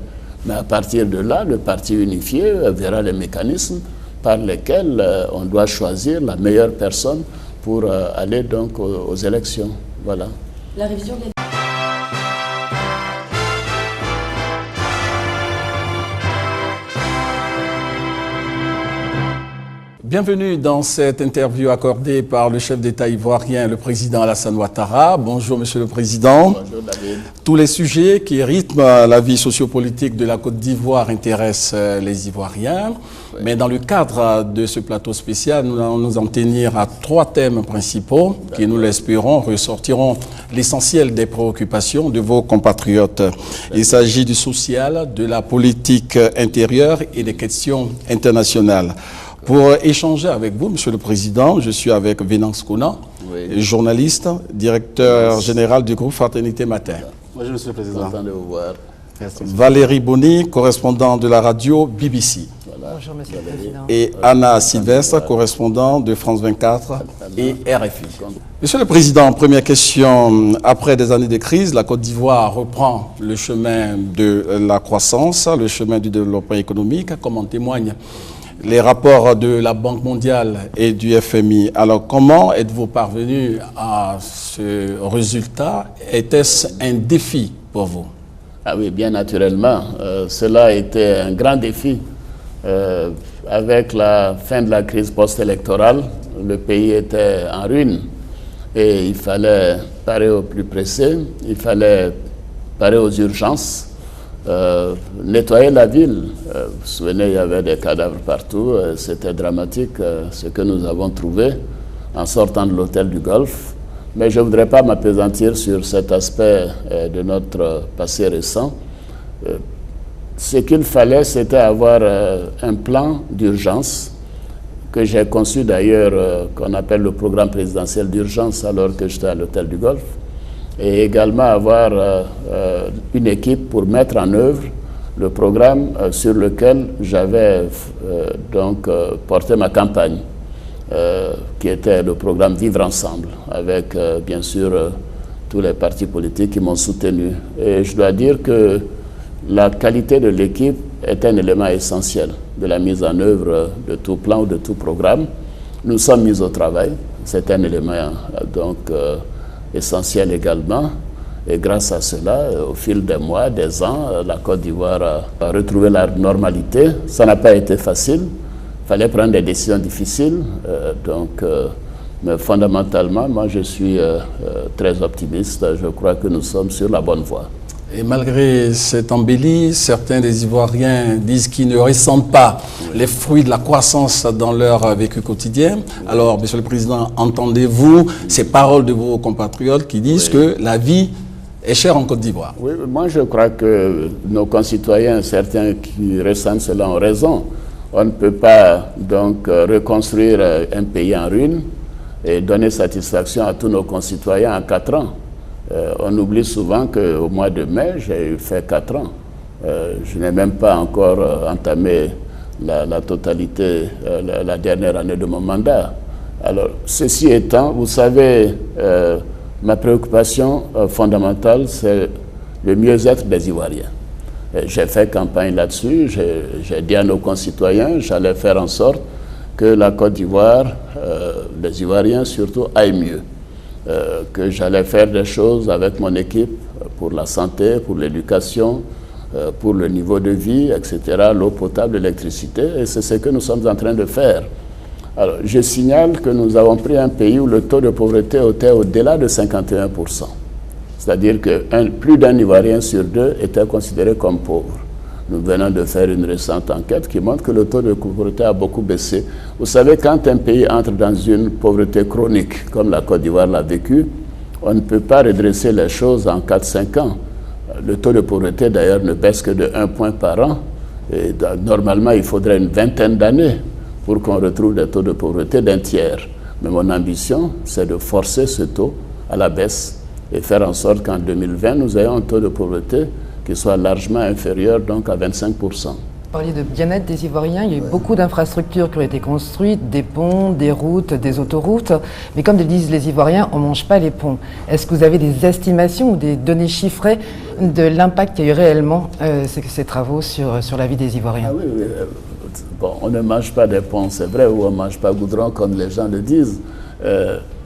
Mais à partir de là, le parti unifié verra les mécanismes par lesquels on doit choisir la meilleure personne pour aller donc aux élections. Voilà. La révision des... Bienvenue dans cette interview accordée par le chef d'État ivoirien, le président Alassane Ouattara. Bonjour Monsieur le Président. Bonjour David. Tous les sujets qui rythment la vie sociopolitique de la Côte d'Ivoire intéressent les Ivoiriens. Oui. Mais dans le cadre de ce plateau spécial, nous allons nous en tenir à 3 thèmes principaux qui, nous l'espérons, ressortiront l'essentiel des préoccupations de vos compatriotes. Il s'agit du social, de la politique intérieure et des questions internationales. Pour échanger avec vous, Monsieur le Président, je suis avec Venance Kouna, oui, journaliste, directeur général du groupe Fraternité Matin. Bonjour, Monsieur le Président. Content de vous voir. Merci. Valérie Boni, correspondant de la radio BBC. Voilà. Bonjour, Monsieur le Président. Et Anna Sylvestre, correspondant de France 24 et RFI. Monsieur le Président, première question. Après des années de crise, la Côte d'Ivoire reprend le chemin de la croissance, le chemin du développement économique, comme en témoignent les rapports de la Banque mondiale et du FMI. Alors, comment êtes-vous parvenu à ce résultat? Était-ce un défi pour vous? Ah oui, bien naturellement. Cela a été un grand défi. Avec la fin de la crise post-électorale, le pays était en ruine et il fallait parer au plus pressé, il fallait parer aux urgences, nettoyer la ville. Vous vous souvenez, il y avait des cadavres partout, c'était dramatique ce que nous avons trouvé en sortant de l'hôtel du Golfe. Mais je ne voudrais pas m'appesantir sur cet aspect de notre passé récent. Ce qu'il fallait, c'était avoir un plan d'urgence que j'ai conçu d'ailleurs, qu'on appelle le programme présidentiel d'urgence alors que j'étais à l'hôtel du Golfe, et également avoir une équipe pour mettre en œuvre le programme sur lequel j'avais porté ma campagne, qui était le programme Vivre Ensemble, avec bien sûr tous les partis politiques qui m'ont soutenu. Et je dois dire que la qualité de l'équipe est un élément essentiel de la mise en œuvre de tout plan ou de tout programme. Nous sommes mis au travail, c'est un élément essentiel également. Et grâce à cela, au fil des mois, des ans, la Côte d'Ivoire a retrouvé la normalité. Ça n'a pas été facile, il fallait prendre des décisions difficiles. Mais fondamentalement, moi je suis très optimiste. Je crois que nous sommes sur la bonne voie. Et malgré cette embellie, certains des Ivoiriens disent qu'ils ne ressentent pas les fruits de la croissance dans leur vécu quotidien. Alors, Monsieur le Président, entendez-vous ces paroles de vos compatriotes qui disent que la vie est chère en Côte d'Ivoire? Oui, moi je crois que nos concitoyens, certains qui ressentent cela ont raison. On ne peut pas donc reconstruire un pays en ruine et donner satisfaction à tous nos concitoyens en 4 ans. On oublie souvent qu'au mois de mai, j'ai fait 4 ans. Je n'ai même pas encore entamé la totalité, la dernière année de mon mandat. Alors, ceci étant, vous savez, ma préoccupation fondamentale, c'est le mieux-être des Ivoiriens. J'ai fait campagne là-dessus, j'ai dit à nos concitoyens, j'allais faire en sorte que la Côte d'Ivoire, les Ivoiriens surtout, aillent mieux. Que j'allais faire des choses avec mon équipe pour la santé, pour l'éducation, pour le niveau de vie, etc., l'eau potable, l'électricité, et c'est ce que nous sommes en train de faire. Alors, je signale que nous avons pris un pays où le taux de pauvreté était au-delà de 51%. C'est-à-dire que plus d'un Ivoirien sur 2 était considéré comme pauvre. Nous venons de faire une récente enquête qui montre que le taux de pauvreté a beaucoup baissé. Vous savez, quand un pays entre dans une pauvreté chronique, comme la Côte d'Ivoire l'a vécu, on ne peut pas redresser les choses en 4-5 ans. Le taux de pauvreté, d'ailleurs, ne baisse que de 1 point par an. Et normalement, il faudrait une vingtaine d'années pour qu'on retrouve des taux de pauvreté d'1 tiers. Mais mon ambition, c'est de forcer ce taux à la baisse et faire en sorte qu'en 2020, nous ayons un taux de pauvreté qui soit largement inférieur donc à 25%. Vous parliez de bien-être des Ivoiriens, il y a eu beaucoup d'infrastructures qui ont été construites, des ponts, des routes, des autoroutes, mais comme le disent les Ivoiriens, on ne mange pas les ponts. Est-ce que vous avez des estimations ou des données chiffrées de l'impact qu'il y a eu réellement ces travaux sur la vie des Ivoiriens? Ah oui. Bon, on ne mange pas des ponts, c'est vrai, ou on ne mange pas goudron comme les gens le disent,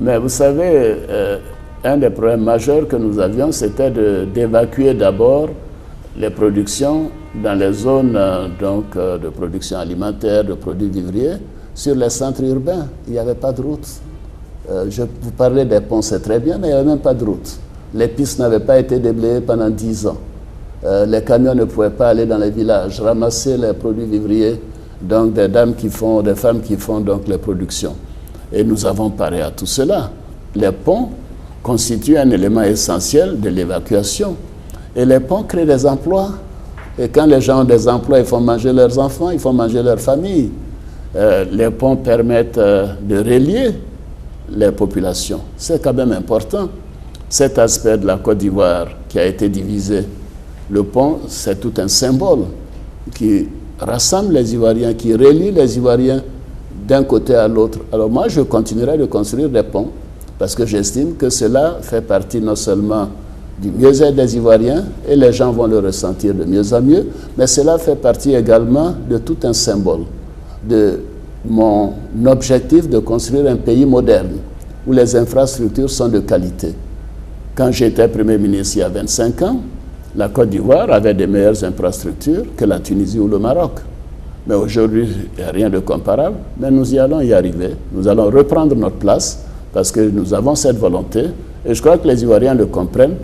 mais vous savez, un des problèmes majeurs que nous avions, c'était d'évacuer d'abord les productions dans les zones de production alimentaire, de produits vivriers, sur les centres urbains. Il n'y avait pas de route. Je vous parlais des ponts, c'est très bien, mais il n'y avait même pas de route. Les pistes n'avaient pas été déblayées pendant 10 ans. Les camions ne pouvaient pas aller dans les villages, ramasser les produits vivriers, donc des femmes qui font donc les productions. Et nous avons paré à tout cela. Les ponts constituent un élément essentiel de l'évacuation. Et les ponts créent des emplois. Et quand les gens ont des emplois, ils font manger leurs enfants, ils font manger leurs familles. Les ponts permettent de relier les populations. C'est quand même important. Cet aspect de la Côte d'Ivoire qui a été divisé, le pont, c'est tout un symbole qui rassemble les Ivoiriens, qui relie les Ivoiriens d'un côté à l'autre. Alors moi, je continuerai de construire des ponts parce que j'estime que cela fait partie non seulement du mieux-être des Ivoiriens, et les gens vont le ressentir de mieux en mieux, mais cela fait partie également de tout un symbole de mon objectif de construire un pays moderne où les infrastructures sont de qualité. Quand j'étais Premier ministre il y a 25 ans, la Côte d'Ivoire avait des meilleures infrastructures que la Tunisie ou le Maroc. Mais aujourd'hui, il n'y a rien de comparable, mais nous y allons y arriver. Nous allons reprendre notre place parce que nous avons cette volonté et je crois que les Ivoiriens le comprennent.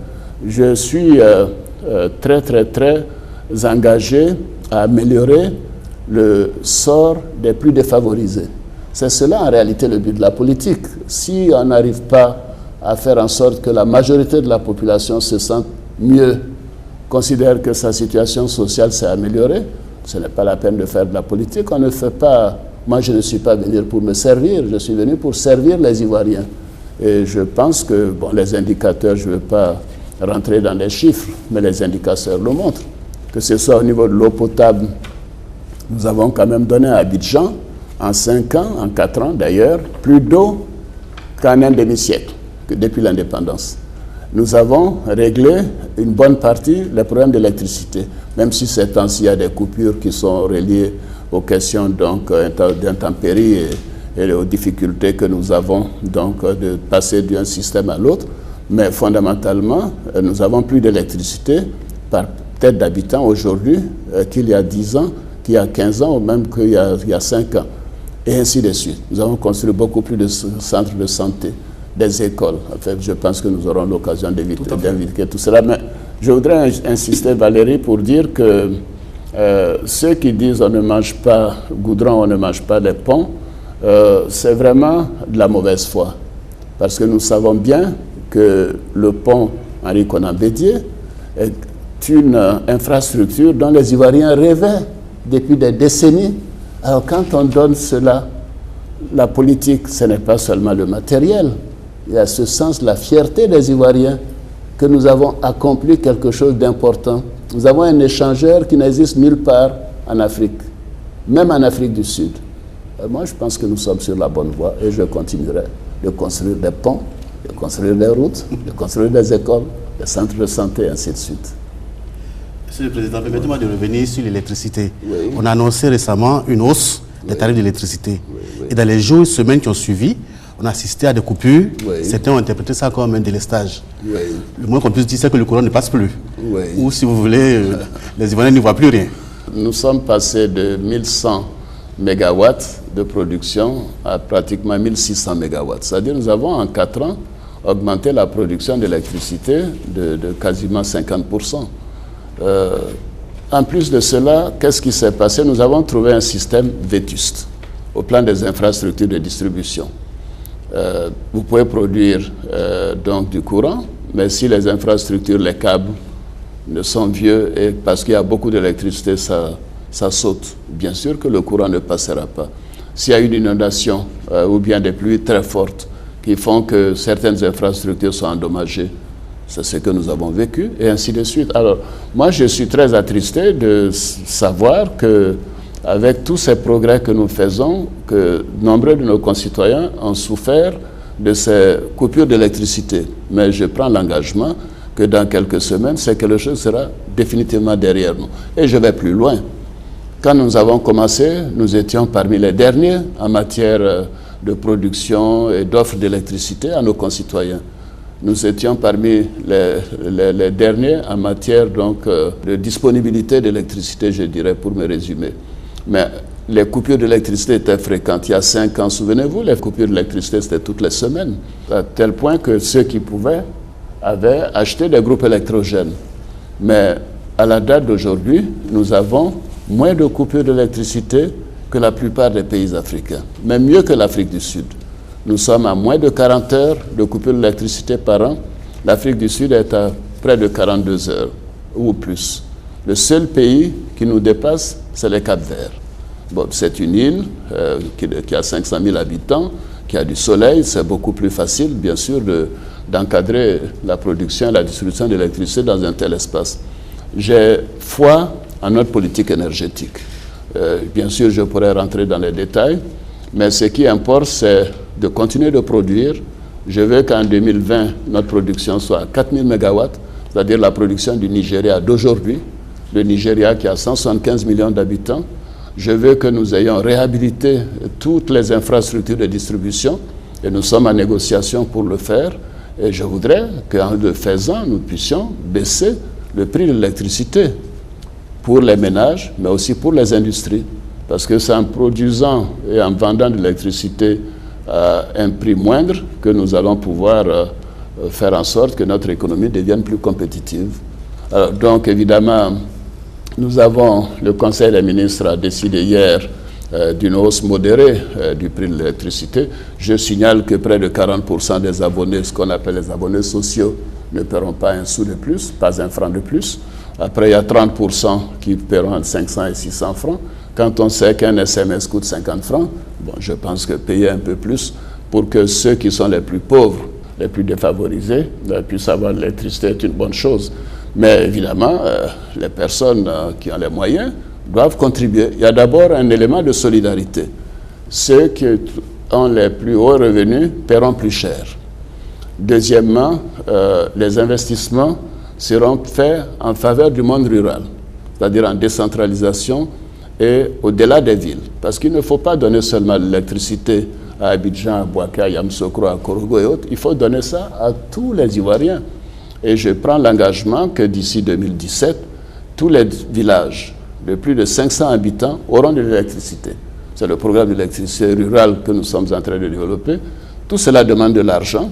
Je suis très engagé à améliorer le sort des plus défavorisés. C'est cela en réalité le but de la politique. Si on n'arrive pas à faire en sorte que la majorité de la population se sente mieux, considère que sa situation sociale s'est améliorée, ce n'est pas la peine de faire de la politique. On ne fait pas... Moi, je ne suis pas venu pour me servir, je suis venu pour servir les Ivoiriens. Et je pense que, bon, les indicateurs, je ne veux pas rentrer dans les chiffres, mais les indicateurs le montrent. Que ce soit au niveau de l'eau potable, nous avons quand même donné à Abidjan, en 5 ans, en 4 ans d'ailleurs, plus d'eau qu'en un demi-siècle, que depuis l'indépendance. Nous avons réglé une bonne partie des problèmes d'électricité, même si ces temps-ci il y a des coupures qui sont reliées aux questions d'intempéries et aux difficultés que nous avons donc de passer d'un système à l'autre. Mais fondamentalement, nous avons plus d'électricité par tête d'habitant aujourd'hui qu'il y a 10 ans, qu'il y a 15 ans ou même qu'il y a 5 ans. Et ainsi de suite. Nous avons construit beaucoup plus de centres de santé, des écoles. En fait, je pense que nous aurons l'occasion d'inviter tout cela. Mais je voudrais insister, Valérie, pour dire que ceux qui disent on ne mange pas goudron, on ne mange pas les ponts, c'est vraiment de la mauvaise foi. Parce que nous savons bien que le pont Henri Konan Bédié est une infrastructure dont les Ivoiriens rêvaient depuis des décennies. Alors quand on donne cela, la politique, ce n'est pas seulement le matériel. Il y a ce sens, la fierté des Ivoiriens, que nous avons accompli quelque chose d'important. Nous avons un échangeur qui n'existe nulle part en Afrique, même en Afrique du Sud. Moi, je pense que nous sommes sur la bonne voie et je continuerai de construire des ponts, de construire des routes, de construire des écoles, des centres de santé, et ainsi de suite. Monsieur le Président, permettez-moi de revenir sur l'électricité. Oui. On a annoncé récemment une hausse des tarifs d'électricité. Oui. Et dans les jours et semaines qui ont suivi, on a assisté à des coupures. Oui. Certains ont interprété ça comme un délestage. Oui. Le moins qu'on puisse dire, c'est que le courant ne passe plus. Oui. Ou si vous voulez, les Ivoiriens n'y voient plus rien. Nous sommes passés de 1100 mégawatts de production à pratiquement 1600 mégawatts. C'est-à-dire que nous avons en 4 ans augmenté la production d'électricité de quasiment 50%. En plus de cela, qu'est-ce qui s'est passé? Nous avons trouvé un système vétuste au plan des infrastructures de distribution. Vous pouvez produire donc du courant, mais si les infrastructures, les câbles ne sont vieux et parce qu'il y a beaucoup d'électricité, ça saute. Bien sûr que le courant ne passera pas. S'il y a une inondation ou bien des pluies très fortes qui font que certaines infrastructures sont endommagées, c'est ce que nous avons vécu, et ainsi de suite. Alors, moi, je suis très attristé de savoir que, avec tous ces progrès que nous faisons, que nombreux de nos concitoyens ont souffert de ces coupures d'électricité. Mais je prends l'engagement que dans quelques semaines, quelque chose sera définitivement derrière nous. Et je vais plus loin. Quand nous avons commencé, nous étions parmi les derniers en matière de production et d'offres d'électricité à nos concitoyens. Nous étions parmi les derniers en matière donc, de disponibilité d'électricité, je dirais, pour me résumer. Mais les coupures d'électricité étaient fréquentes. Il y a 5 ans, souvenez-vous, les coupures d'électricité, c'était toutes les semaines. À tel point que ceux qui pouvaient avaient acheté des groupes électrogènes. Mais à la date d'aujourd'hui, nous avons moins de coupures d'électricité que la plupart des pays africains, même mieux que l'Afrique du Sud. Nous sommes à moins de 40 heures de coupure d'électricité par an. L'Afrique du Sud est à près de 42 heures ou plus. Le seul pays qui nous dépasse, c'est le Cap-Vert. Bon, c'est une île qui a 500 000 habitants, qui a du soleil. C'est beaucoup plus facile, bien sûr, d'encadrer la production et la distribution d'électricité dans un tel espace. J'ai foi en notre politique énergétique. Bien sûr, je pourrais rentrer dans les détails, mais ce qui importe, c'est de continuer de produire. Je veux qu'en 2020, notre production soit à 4000 MW, c'est-à-dire la production du Nigeria d'aujourd'hui, le Nigeria qui a 175 millions d'habitants. Je veux que nous ayons réhabilité toutes les infrastructures de distribution et nous sommes en négociation pour le faire. Et je voudrais qu'en le faisant, nous puissions baisser le prix de l'électricité pour les ménages, mais aussi pour les industries. Parce que c'est en produisant et en vendant de l'électricité à un prix moindre que nous allons pouvoir faire en sorte que notre économie devienne plus compétitive. Alors, donc, évidemment, le Conseil des ministres a décidé hier d'une hausse modérée du prix de l'électricité. Je signale que près de 40% des abonnés, ce qu'on appelle les abonnés sociaux, ne paieront pas un sou de plus, pas un franc de plus. Après, il y a 30% qui paieront entre 500 et 600 francs. Quand on sait qu'un SMS coûte 50 francs, bon, je pense que payer un peu plus pour que ceux qui sont les plus pauvres, les plus défavorisés, puissent avoir de l'électricité est une bonne chose. Mais évidemment, les personnes qui ont les moyens doivent contribuer. Il y a d'abord un élément de solidarité. Ceux qui ont les plus hauts revenus paieront plus cher. Deuxièmement, les investissements seront faits en faveur du monde rural, c'est-à-dire en décentralisation et au-delà des villes. Parce qu'il ne faut pas donner seulement l'électricité à Abidjan, à Bouaké, à Yamoussoukro, à Korogo et autres. Il faut donner ça à tous les Ivoiriens. Et je prends l'engagement que d'ici 2017, tous les villages de plus de 500 habitants auront de l'électricité. C'est le programme d'électricité rurale que nous sommes en train de développer. Tout cela demande de l'argent,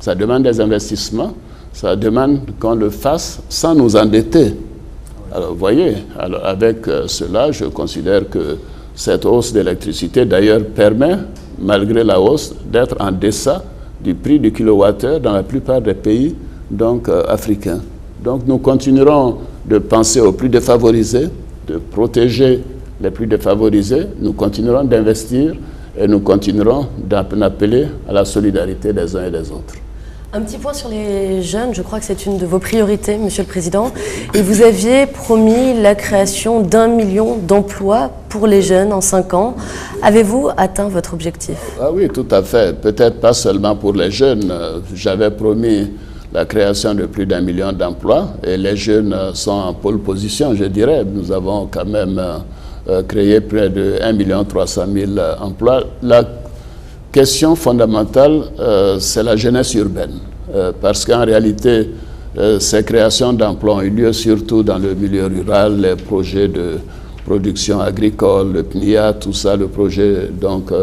ça demande des investissements, ça demande qu'on le fasse sans nous endetter. Alors, vous voyez, alors avec cela, je considère que cette hausse d'électricité, d'ailleurs, permet, malgré la hausse, d'être en deçà du prix du kilowattheure dans la plupart des pays africains. Donc, nous continuerons de penser aux plus défavorisés, de protéger les plus défavorisés. Nous continuerons d'investir et nous continuerons d'appeler à la solidarité des uns et des autres. Un petit point sur les jeunes, je crois que c'est une de vos priorités, Monsieur le Président. Et vous aviez promis la création d'1 million d'emplois pour les jeunes en 5 ans. Avez-vous atteint votre objectif? Ah oui, tout à fait. Peut-être pas seulement pour les jeunes. J'avais promis la création de plus d'1 million d'emplois et les jeunes sont en pole position, je dirais. Nous avons quand même créé près de 1 300 000 emplois. La question fondamentale, c'est la jeunesse urbaine. Parce qu'en réalité, ces créations d'emplois ont eu lieu surtout dans le milieu rural, les projets de production agricole, le PNIA, tout ça, le projet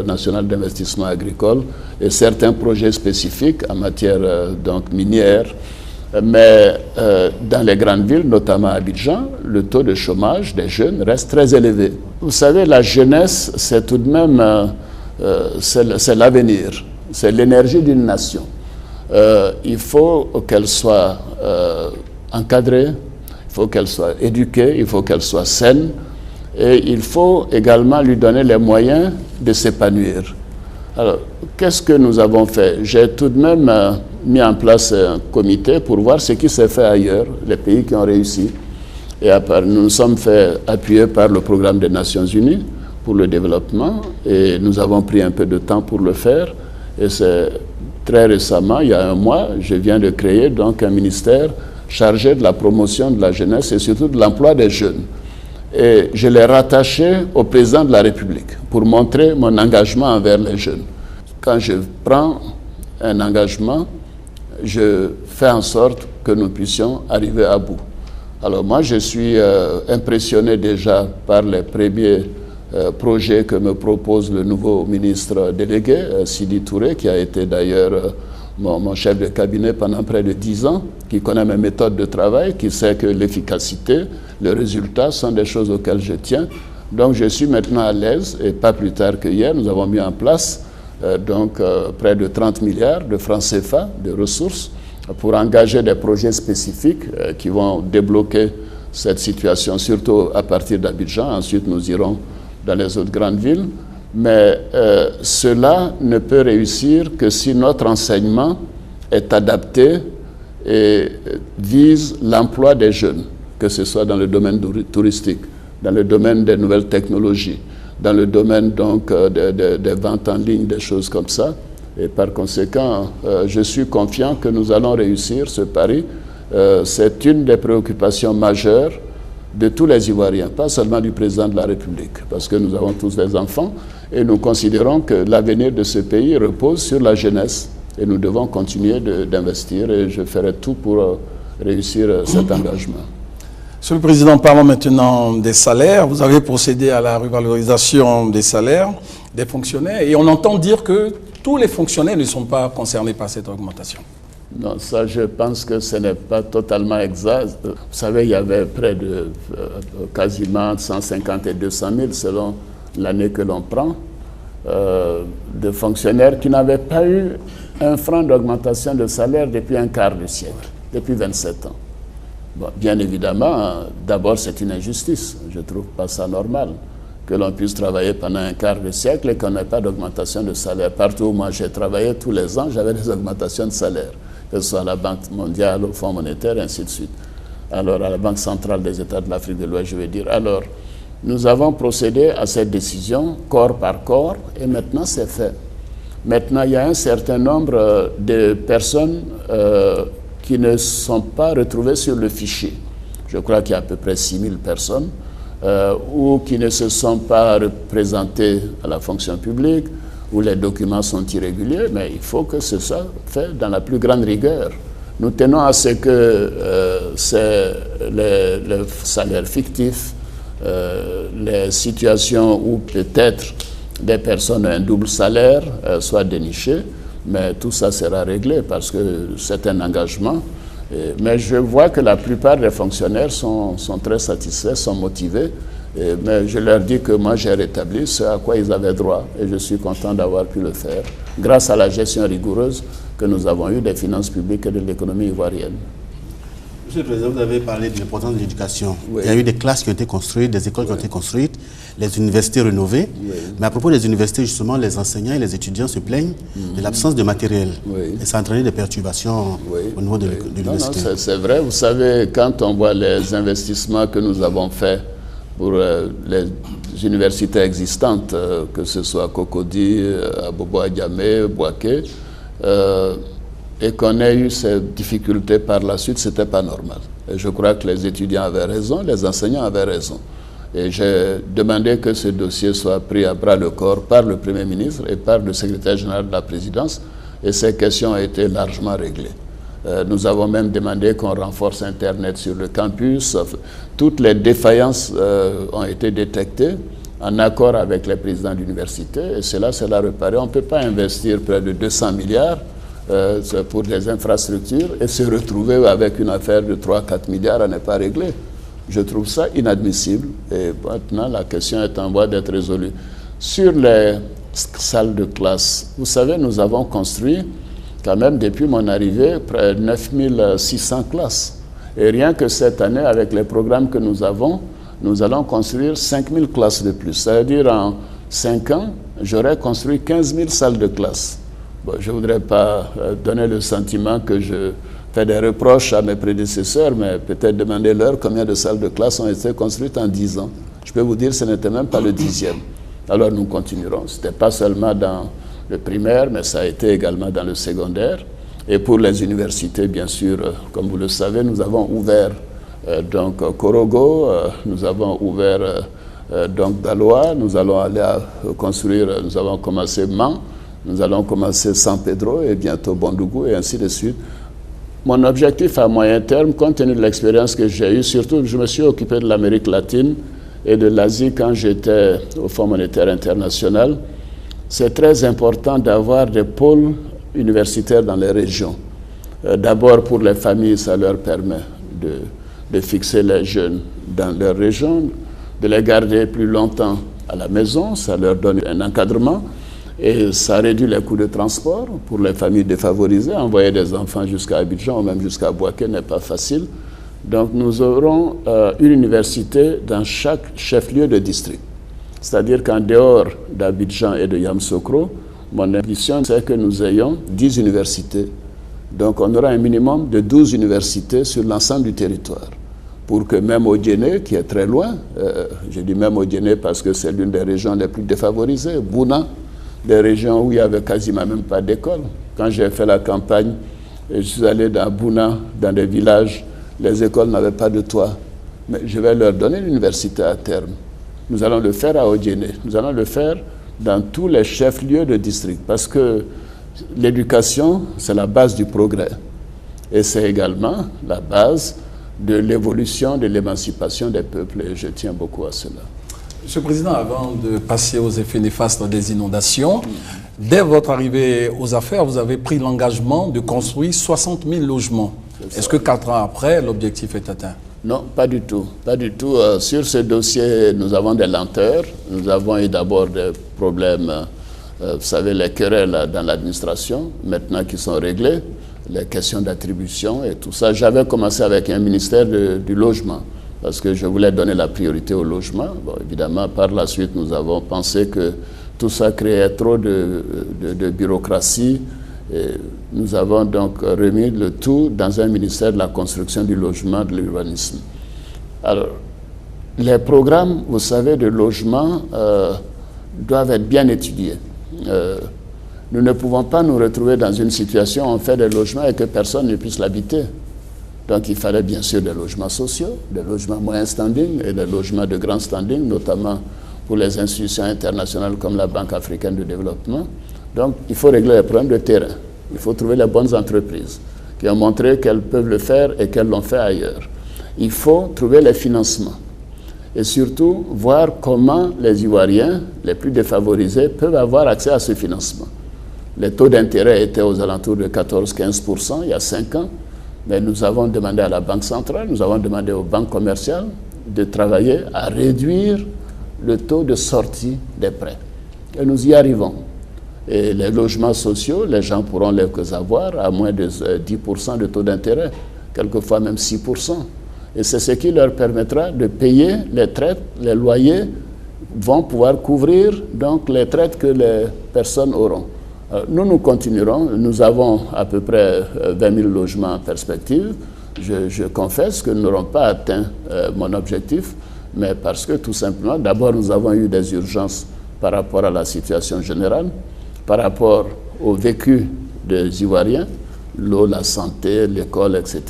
national d'investissement agricole et certains projets spécifiques en matière minière. Mais dans les grandes villes, notamment à Abidjan, le taux de chômage des jeunes reste très élevé. Vous savez, la jeunesse, c'est tout de même c'est l'avenir, c'est l'énergie d'une nation. Il faut qu'elle soit encadrée, il faut qu'elle soit éduquée, il faut qu'elle soit saine et il faut également lui donner les moyens de s'épanouir. Alors, qu'est-ce que nous avons fait? J'ai tout de même mis en place un comité pour voir ce qui s'est fait ailleurs, les pays qui ont réussi. Et nous nous sommes fait appuyer par le programme des Nations Unies pour le développement et nous avons pris un peu de temps pour le faire. Et c'est très récemment, il y a 1 mois, je viens de créer donc un ministère chargé de la promotion de la jeunesse et surtout de l'emploi des jeunes. Et je l'ai rattaché au président de la République pour montrer mon engagement envers les jeunes. Quand je prends un engagement, je fais en sorte que nous puissions arriver à bout. Alors moi, je suis impressionné déjà par les premiers projets que me propose le nouveau ministre délégué, Sidi Touré, qui a été d'ailleurs mon chef de cabinet pendant près de 10 ans, qui connaît mes méthodes de travail, qui sait que l'efficacité, le résultat sont des choses auxquelles je tiens. Donc je suis maintenant à l'aise et pas plus tard que hier, nous avons mis en place près de 30 milliards de francs CFA de ressources pour engager des projets spécifiques qui vont débloquer cette situation, surtout à partir d'Abidjan. Ensuite, nous irons dans les autres grandes villes. Mais cela ne peut réussir que si notre enseignement est adapté et vise l'emploi des jeunes, que ce soit dans le domaine touristique, dans le domaine des nouvelles technologies, dans le domaine donc des ventes en ligne, des choses comme ça. Et par conséquent, je suis confiant que nous allons réussir ce pari. C'est une des préoccupations majeures de tous les Ivoiriens, pas seulement du président de la République, parce que nous avons tous des enfants et nous considérons que l'avenir de ce pays repose sur la jeunesse et nous devons continuer d'investir et je ferai tout pour réussir cet engagement. Monsieur le Président, parlons maintenant des salaires. Vous avez procédé à la revalorisation des salaires des fonctionnaires et on entend dire que tous les fonctionnaires ne sont pas concernés par cette augmentation. Non, ça je pense que ce n'est pas totalement exact. Vous savez, il y avait près de quasiment 150 et 200 000 selon l'année que l'on prend, de fonctionnaires qui n'avaient pas eu un franc d'augmentation de salaire depuis un quart de siècle, depuis 27 ans. Bon, bien évidemment, d'abord c'est une injustice, je ne trouve pas ça normal que l'on puisse travailler pendant un quart de siècle et qu'on n'ait pas d'augmentation de salaire. Partout où moi j'ai travaillé tous les ans, j'avais des augmentations de salaire, que ce soit à la Banque mondiale, au Fonds monétaire, et ainsi de suite. Alors à la Banque centrale des États de l'Afrique de l'Ouest, je veux dire. Alors, nous avons procédé à cette décision, corps par corps, et maintenant c'est fait. Maintenant, il y a un certain nombre de personnes qui ne sont pas retrouvées sur le fichier. Je crois qu'il y a à peu près 6 000 personnes, ou qui ne se sont pas représentées à la fonction publique, où les documents sont irréguliers, mais il faut que ce soit fait dans la plus grande rigueur. Nous tenons à ce que les salaires fictifs, les situations où peut-être des personnes ont un double salaire soient dénichées, mais tout ça sera réglé parce que c'est un engagement. Mais je vois que la plupart des fonctionnaires sont très satisfaits, sont motivés. Mais je leur dis que moi j'ai rétabli ce à quoi ils avaient droit et je suis content d'avoir pu le faire grâce à la gestion rigoureuse que nous avons eue des finances publiques et de l'économie ivoirienne. Monsieur le Président, vous avez parlé de l'importance de l'éducation. Oui. Il y a eu des classes qui ont été construites, des écoles qui ont été construites, les universités rénovées. Oui. Mais à propos des universités, justement, les enseignants et les étudiants se plaignent de l'absence de matériel. Oui. Et ça a entraîné des perturbations au niveau de l'université. Non, c'est vrai. Vous savez, quand on voit les investissements que nous avons faits pour les universités existantes, que ce soit à Cocody, à Bobo-Adjamé, Bouaké, et qu'on ait eu ces difficultés par la suite, ce n'était pas normal. Et je crois que les étudiants avaient raison, les enseignants avaient raison. Et j'ai demandé que ce dossier soit pris à bras le corps par le Premier ministre et par le secrétaire général de la présidence, et ces questions ont été largement réglées. Nous avons même demandé qu'on renforce Internet sur le campus. Toutes les défaillances ont été détectées en accord avec les présidents d'université, et cela réparé. On ne peut pas investir près de 200 milliards pour des infrastructures et se retrouver avec une affaire de 3-4 milliards à ne pas régler. Je trouve ça inadmissible et maintenant la question est en voie d'être résolue. Sur les salles de classe, vous savez, nous avons construit quand même depuis mon arrivée près de 9600 classes. Et rien que cette année, avec les programmes que nous avons, nous allons construire 5000 classes de plus. C'est-à-dire en 5 ans, j'aurais construit 15 000 salles de classe. Bon, je ne voudrais pas donner le sentiment que je fais des reproches à mes prédécesseurs, mais peut-être demander-leur combien de salles de classe ont été construites en 10 ans. Je peux vous dire que ce n'était même pas le 10e. Alors nous continuerons. Ce n'était pas seulement dans le primaire, mais ça a été également dans le secondaire. Et pour les universités, bien sûr, comme vous le savez, nous avons ouvert donc Korogo, nous avons ouvert donc Daloa, nous allons aller construire, nous avons commencé Mans, nous allons commencer San Pedro et bientôt Bondougou et ainsi de suite. Mon objectif à moyen terme, compte tenu de l'expérience que j'ai eue, surtout je me suis occupé de l'Amérique latine et de l'Asie quand j'étais au Fonds monétaire international, c'est très important d'avoir des pôles universitaires dans les régions. D'abord pour les familles, ça leur permet de fixer les jeunes dans leur région, de les garder plus longtemps à la maison, ça leur donne un encadrement. Et ça réduit les coûts de transport pour les familles défavorisées. Envoyer des enfants jusqu'à Abidjan ou même jusqu'à Bouaké n'est pas facile. Donc nous aurons une université dans chaque chef-lieu de district. C'est-à-dire qu'en dehors d'Abidjan et de Yamoussoukro, mon ambition c'est que nous ayons 10 universités. Donc on aura un minimum de 12 universités sur l'ensemble du territoire. pour que même au Djéné, qui est très loin, je dis même au Djéné parce que c'est l'une des régions les plus défavorisées, Bouna, des régions où il n'y avait quasiment même pas d'école. Quand j'ai fait la campagne, je suis allé dans Bouna, dans des villages, les écoles n'avaient pas de toit. Mais je vais leur donner l'université à terme. Nous allons le faire à Odjéné. Nous allons le faire dans tous les chefs-lieux de district. Parce que l'éducation, c'est la base du progrès. Et c'est également la base de l'évolution, de l'émancipation des peuples. Et je tiens beaucoup à cela. Monsieur le Président, avant de passer aux effets néfastes des inondations, dès votre arrivée aux affaires, vous avez pris l'engagement de construire 60 000 logements. Est-ce que 4 ans après, l'objectif est atteint? Non, pas du tout. Pas du tout. Sur ce dossier, nous avons des lenteurs. Nous avons eu d'abord des problèmes, vous savez, les querelles dans l'administration, maintenant qui sont réglés, les questions d'attribution et tout ça. J'avais commencé avec un ministère du logement, parce que je voulais donner la priorité au logement. Bon, évidemment, par la suite, nous avons pensé que tout ça créait trop de bureaucratie. Et nous avons donc remis le tout dans un ministère de la construction, du logement, de l'urbanisme. Alors, les programmes, vous savez, de logement doivent être bien étudiés. Nous ne pouvons pas nous retrouver dans une situation où on fait des logements et que personne ne puisse l'habiter. Donc il fallait bien sûr des logements sociaux, des logements moyen standing et des logements de grand standing, notamment pour les institutions internationales comme la Banque africaine de développement. Donc il faut régler les problèmes de terrain. Il faut trouver les bonnes entreprises qui ont montré qu'elles peuvent le faire et qu'elles l'ont fait ailleurs. Il faut trouver les financements et surtout voir comment les Ivoiriens les plus défavorisés peuvent avoir accès à ce financement. Les taux d'intérêt étaient aux alentours de 14-15% il y a 5 ans. Mais nous avons demandé à la Banque centrale, nous avons demandé aux banques commerciales de travailler à réduire le taux de sortie des prêts. Et nous y arrivons. Et les logements sociaux, les gens pourront les avoir à moins de 10% de taux d'intérêt, quelquefois même 6%. Et c'est ce qui leur permettra de payer les traites, les loyers vont pouvoir couvrir donc les traites que les personnes auront. Nous continuerons. Nous avons à peu près 20 000 logements en perspective. Je confesse que nous n'aurons pas atteint mon objectif, mais parce que tout simplement, d'abord, nous avons eu des urgences par rapport à la situation générale, par rapport au vécu des Ivoiriens, l'eau, la santé, l'école, etc.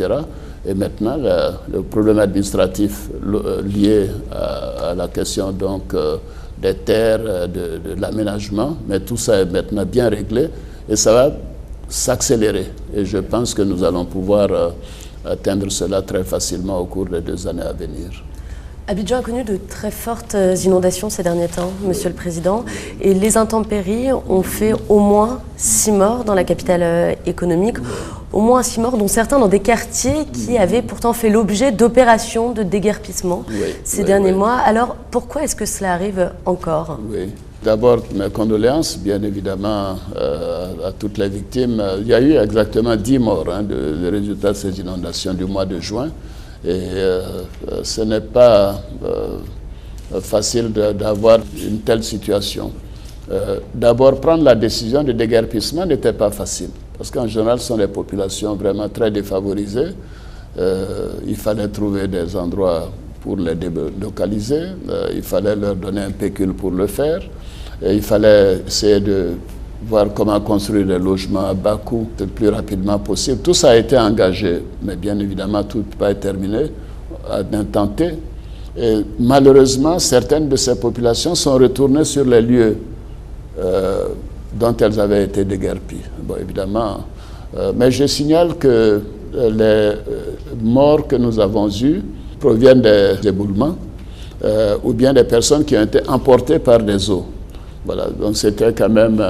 Et maintenant, le problème administratif lié à la question donc des terres, de l'aménagement, mais tout ça est maintenant bien réglé et ça va s'accélérer. Et je pense que nous allons pouvoir atteindre cela très facilement au cours des 2 années à venir. Abidjan a connu de très fortes inondations ces derniers temps, Monsieur le Président, et les intempéries ont fait au moins 6 morts dans la capitale économique, au moins 6 morts, dont certains dans des quartiers qui avaient pourtant fait l'objet d'opérations de déguerpissement ces derniers mois. Alors, pourquoi est-ce que cela arrive encore? Oui. D'abord, mes condoléances, bien évidemment, à toutes les victimes. Il y a eu exactement 10 morts, le résultat de ces inondations du mois de juin. Et ce n'est pas facile d'avoir une telle situation. D'abord, prendre la décision de déguerpissement n'était pas facile, parce qu'en général, ce sont des populations vraiment très défavorisées. Il fallait trouver des endroits pour les délocaliser, il fallait leur donner un pécule pour le faire, et il fallait essayer de voir comment construire des logements à bas coût le plus rapidement possible. Tout ça a été engagé, mais bien évidemment, tout ne peut pas être terminé à l'instant T. Et malheureusement, certaines de ces populations sont retournées sur les lieux dont elles avaient été déguerpies. Bon, évidemment, mais je signale que les morts que nous avons eus proviennent des éboulements ou bien des personnes qui ont été emportées par des eaux. Voilà, donc c'était quand même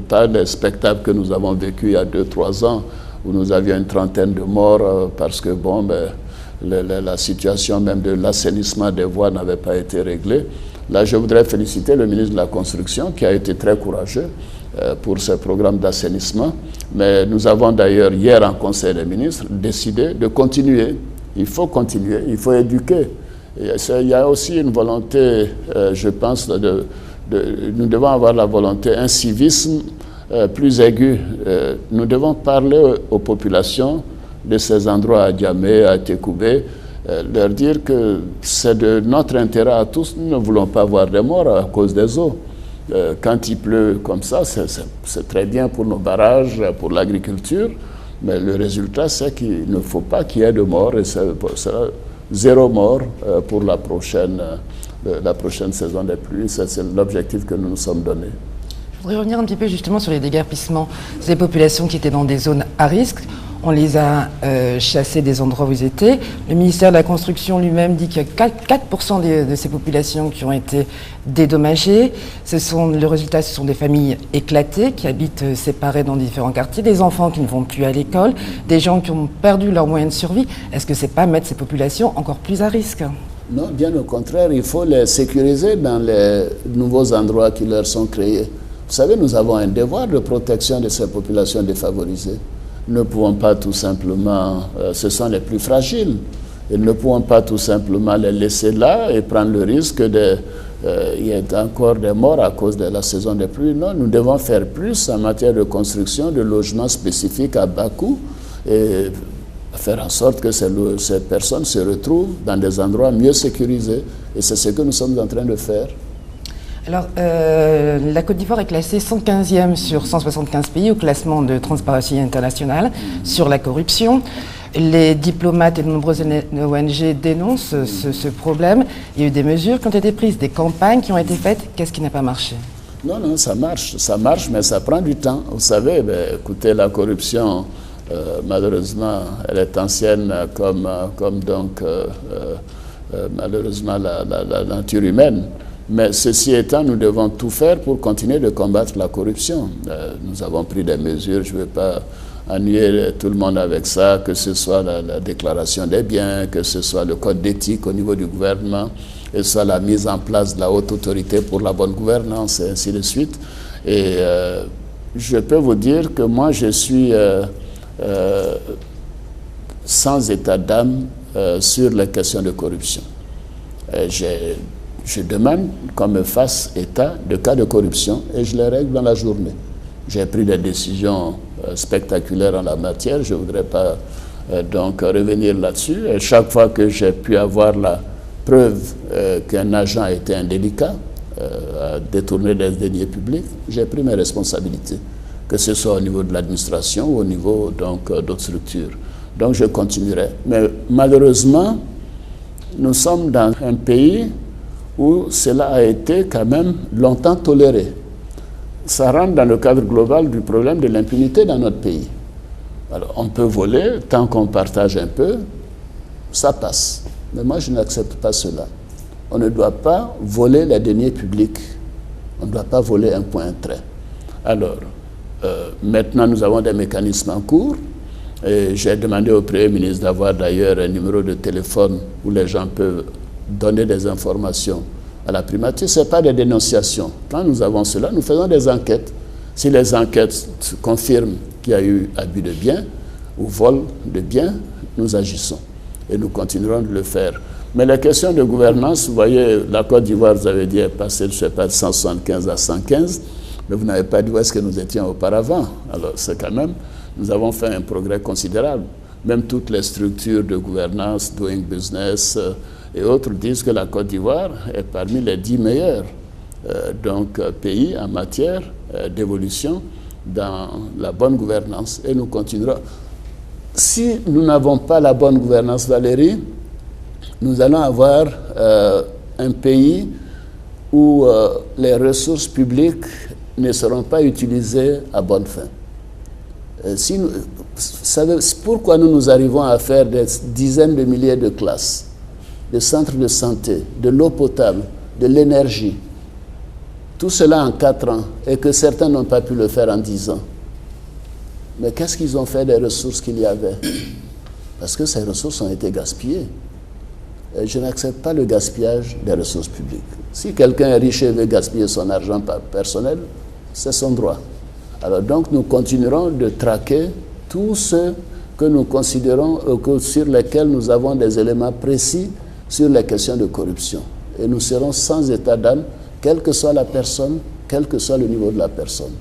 pas des spectacles que nous avons vécu il y a 2-3 ans où nous avions une trentaine de morts parce que bon, la situation même de l'assainissement des voies n'avait pas été réglée. Là, je voudrais féliciter le ministre de la Construction qui a été très courageux pour ce programme d'assainissement. Mais nous avons d'ailleurs hier en Conseil des ministres décidé de continuer. Il faut continuer, il faut éduquer. Et il y a aussi une volonté, je pense, nous devons avoir la volonté, un civisme plus aigu. Nous devons parler aux populations de ces endroits à Djamé, à Tekoubé, leur dire que c'est de notre intérêt à tous, nous ne voulons pas voir des morts à cause des eaux. Quand il pleut comme ça, c'est très bien pour nos barrages, pour l'agriculture, mais le résultat, c'est qu'il ne faut pas qu'il y ait de morts, et c'est 0 mort pour la prochaine saison des pluies. C'est l'objectif que nous nous sommes donné. Je voudrais revenir un petit peu justement sur les déguerpissements. Ces populations qui étaient dans des zones à risque, on les a chassées des endroits où ils étaient. Le ministère de la Construction lui-même dit qu'il y a 4% de ces populations qui ont été dédommagées. Le résultat, ce sont des familles éclatées qui habitent séparées dans différents quartiers, des enfants qui ne vont plus à l'école, des gens qui ont perdu leurs moyens de survie. Est-ce que ce n'est pas mettre ces populations encore plus à risque ? Non, bien au contraire, il faut les sécuriser dans les nouveaux endroits qui leur sont créés. Vous savez, nous avons un devoir de protection de ces populations défavorisées. Nous ne pouvons pas tout simplement, ce sont les plus fragiles, et nous ne pouvons pas tout simplement les laisser là et prendre le risque qu'il y ait encore des morts à cause de la saison des pluies. Non, nous devons faire plus en matière de construction de logements spécifiques à bas coût et faire en sorte que ces personnes se retrouvent dans des endroits mieux sécurisés. Et c'est ce que nous sommes en train de faire. Alors, la Côte d'Ivoire est classée 115e sur 175 pays au classement de Transparency International sur la corruption. Les diplomates et de nombreuses ONG dénoncent ce problème. Il y a eu des mesures qui ont été prises, des campagnes qui ont été faites. Qu'est-ce qui n'a pas marché ? Non, ça marche, mais ça prend du temps. Vous savez, écoutez, la corruption, malheureusement, elle est ancienne comme malheureusement la nature humaine. Mais ceci étant, nous devons tout faire pour continuer de combattre la corruption. Nous avons pris des mesures, je ne veux pas ennuyer tout le monde avec ça, que ce soit la déclaration des biens, que ce soit le code d'éthique au niveau du gouvernement, que ce soit la mise en place de la haute autorité pour la bonne gouvernance, et ainsi de suite. Et je peux vous dire que moi, je suis sans état d'âme sur les questions de corruption. Je demande qu'on me fasse état de cas de corruption et je les règle dans la journée. J'ai pris des décisions spectaculaires en la matière, je ne voudrais pas donc revenir là-dessus. Et chaque fois que j'ai pu avoir la preuve qu'un agent était indélicat, à détourner des deniers publics, j'ai pris mes responsabilités, que ce soit au niveau de l'administration ou au niveau d'autres structures. Donc je continuerai. Mais malheureusement, nous sommes dans un pays où cela a été quand même longtemps toléré. Ça rentre dans le cadre global du problème de l'impunité dans notre pays. Alors, on peut voler, tant qu'on partage un peu, ça passe. Mais moi, je n'accepte pas cela. On ne doit pas voler les deniers publics. On ne doit pas voler un point, un trait. Alors, maintenant, nous avons des mécanismes en cours. J'ai demandé au Premier ministre d'avoir d'ailleurs un numéro de téléphone où les gens peuvent donner des informations à la primature. Ce n'est pas des dénonciations. Quand nous avons cela, nous faisons des enquêtes. Si les enquêtes confirment qu'il y a eu abus de biens ou vol de biens, nous agissons. Et nous continuerons de le faire. Mais la question de gouvernance, vous voyez, la Côte d'Ivoire, vous avez dit, est passée, je ne sais pas, de 175 à 115, mais vous n'avez pas dit où est-ce que nous étions auparavant. Alors, c'est quand même, nous avons fait un progrès considérable. Même toutes les structures de gouvernance, Doing Business et autres disent que la Côte d'Ivoire est parmi les 10 meilleurs pays en matière d'évolution dans la bonne gouvernance. Et nous continuerons. Si nous n'avons pas la bonne gouvernance, Valérie, nous allons avoir un pays où les ressources publiques ne seront pas utilisées à bonne fin. Vous savez pourquoi nous arrivons à faire des dizaines de milliers de classes, de centres de santé, de l'eau potable, de l'énergie, tout cela en 4 ans, et que certains n'ont pas pu le faire en 10 ans. Mais qu'est-ce qu'ils ont fait des ressources qu'il y avait? Parce que ces ressources ont été gaspillées. Et je n'accepte pas le gaspillage des ressources publiques. Si quelqu'un est riche et veut gaspiller son argent personnel, c'est son droit. Alors donc nous continuerons de traquer tous ceux que nous considérons sur lesquels nous avons des éléments précis sur les questions de corruption. Et nous serons sans état d'âme, quelle que soit la personne, quel que soit le niveau de la personne.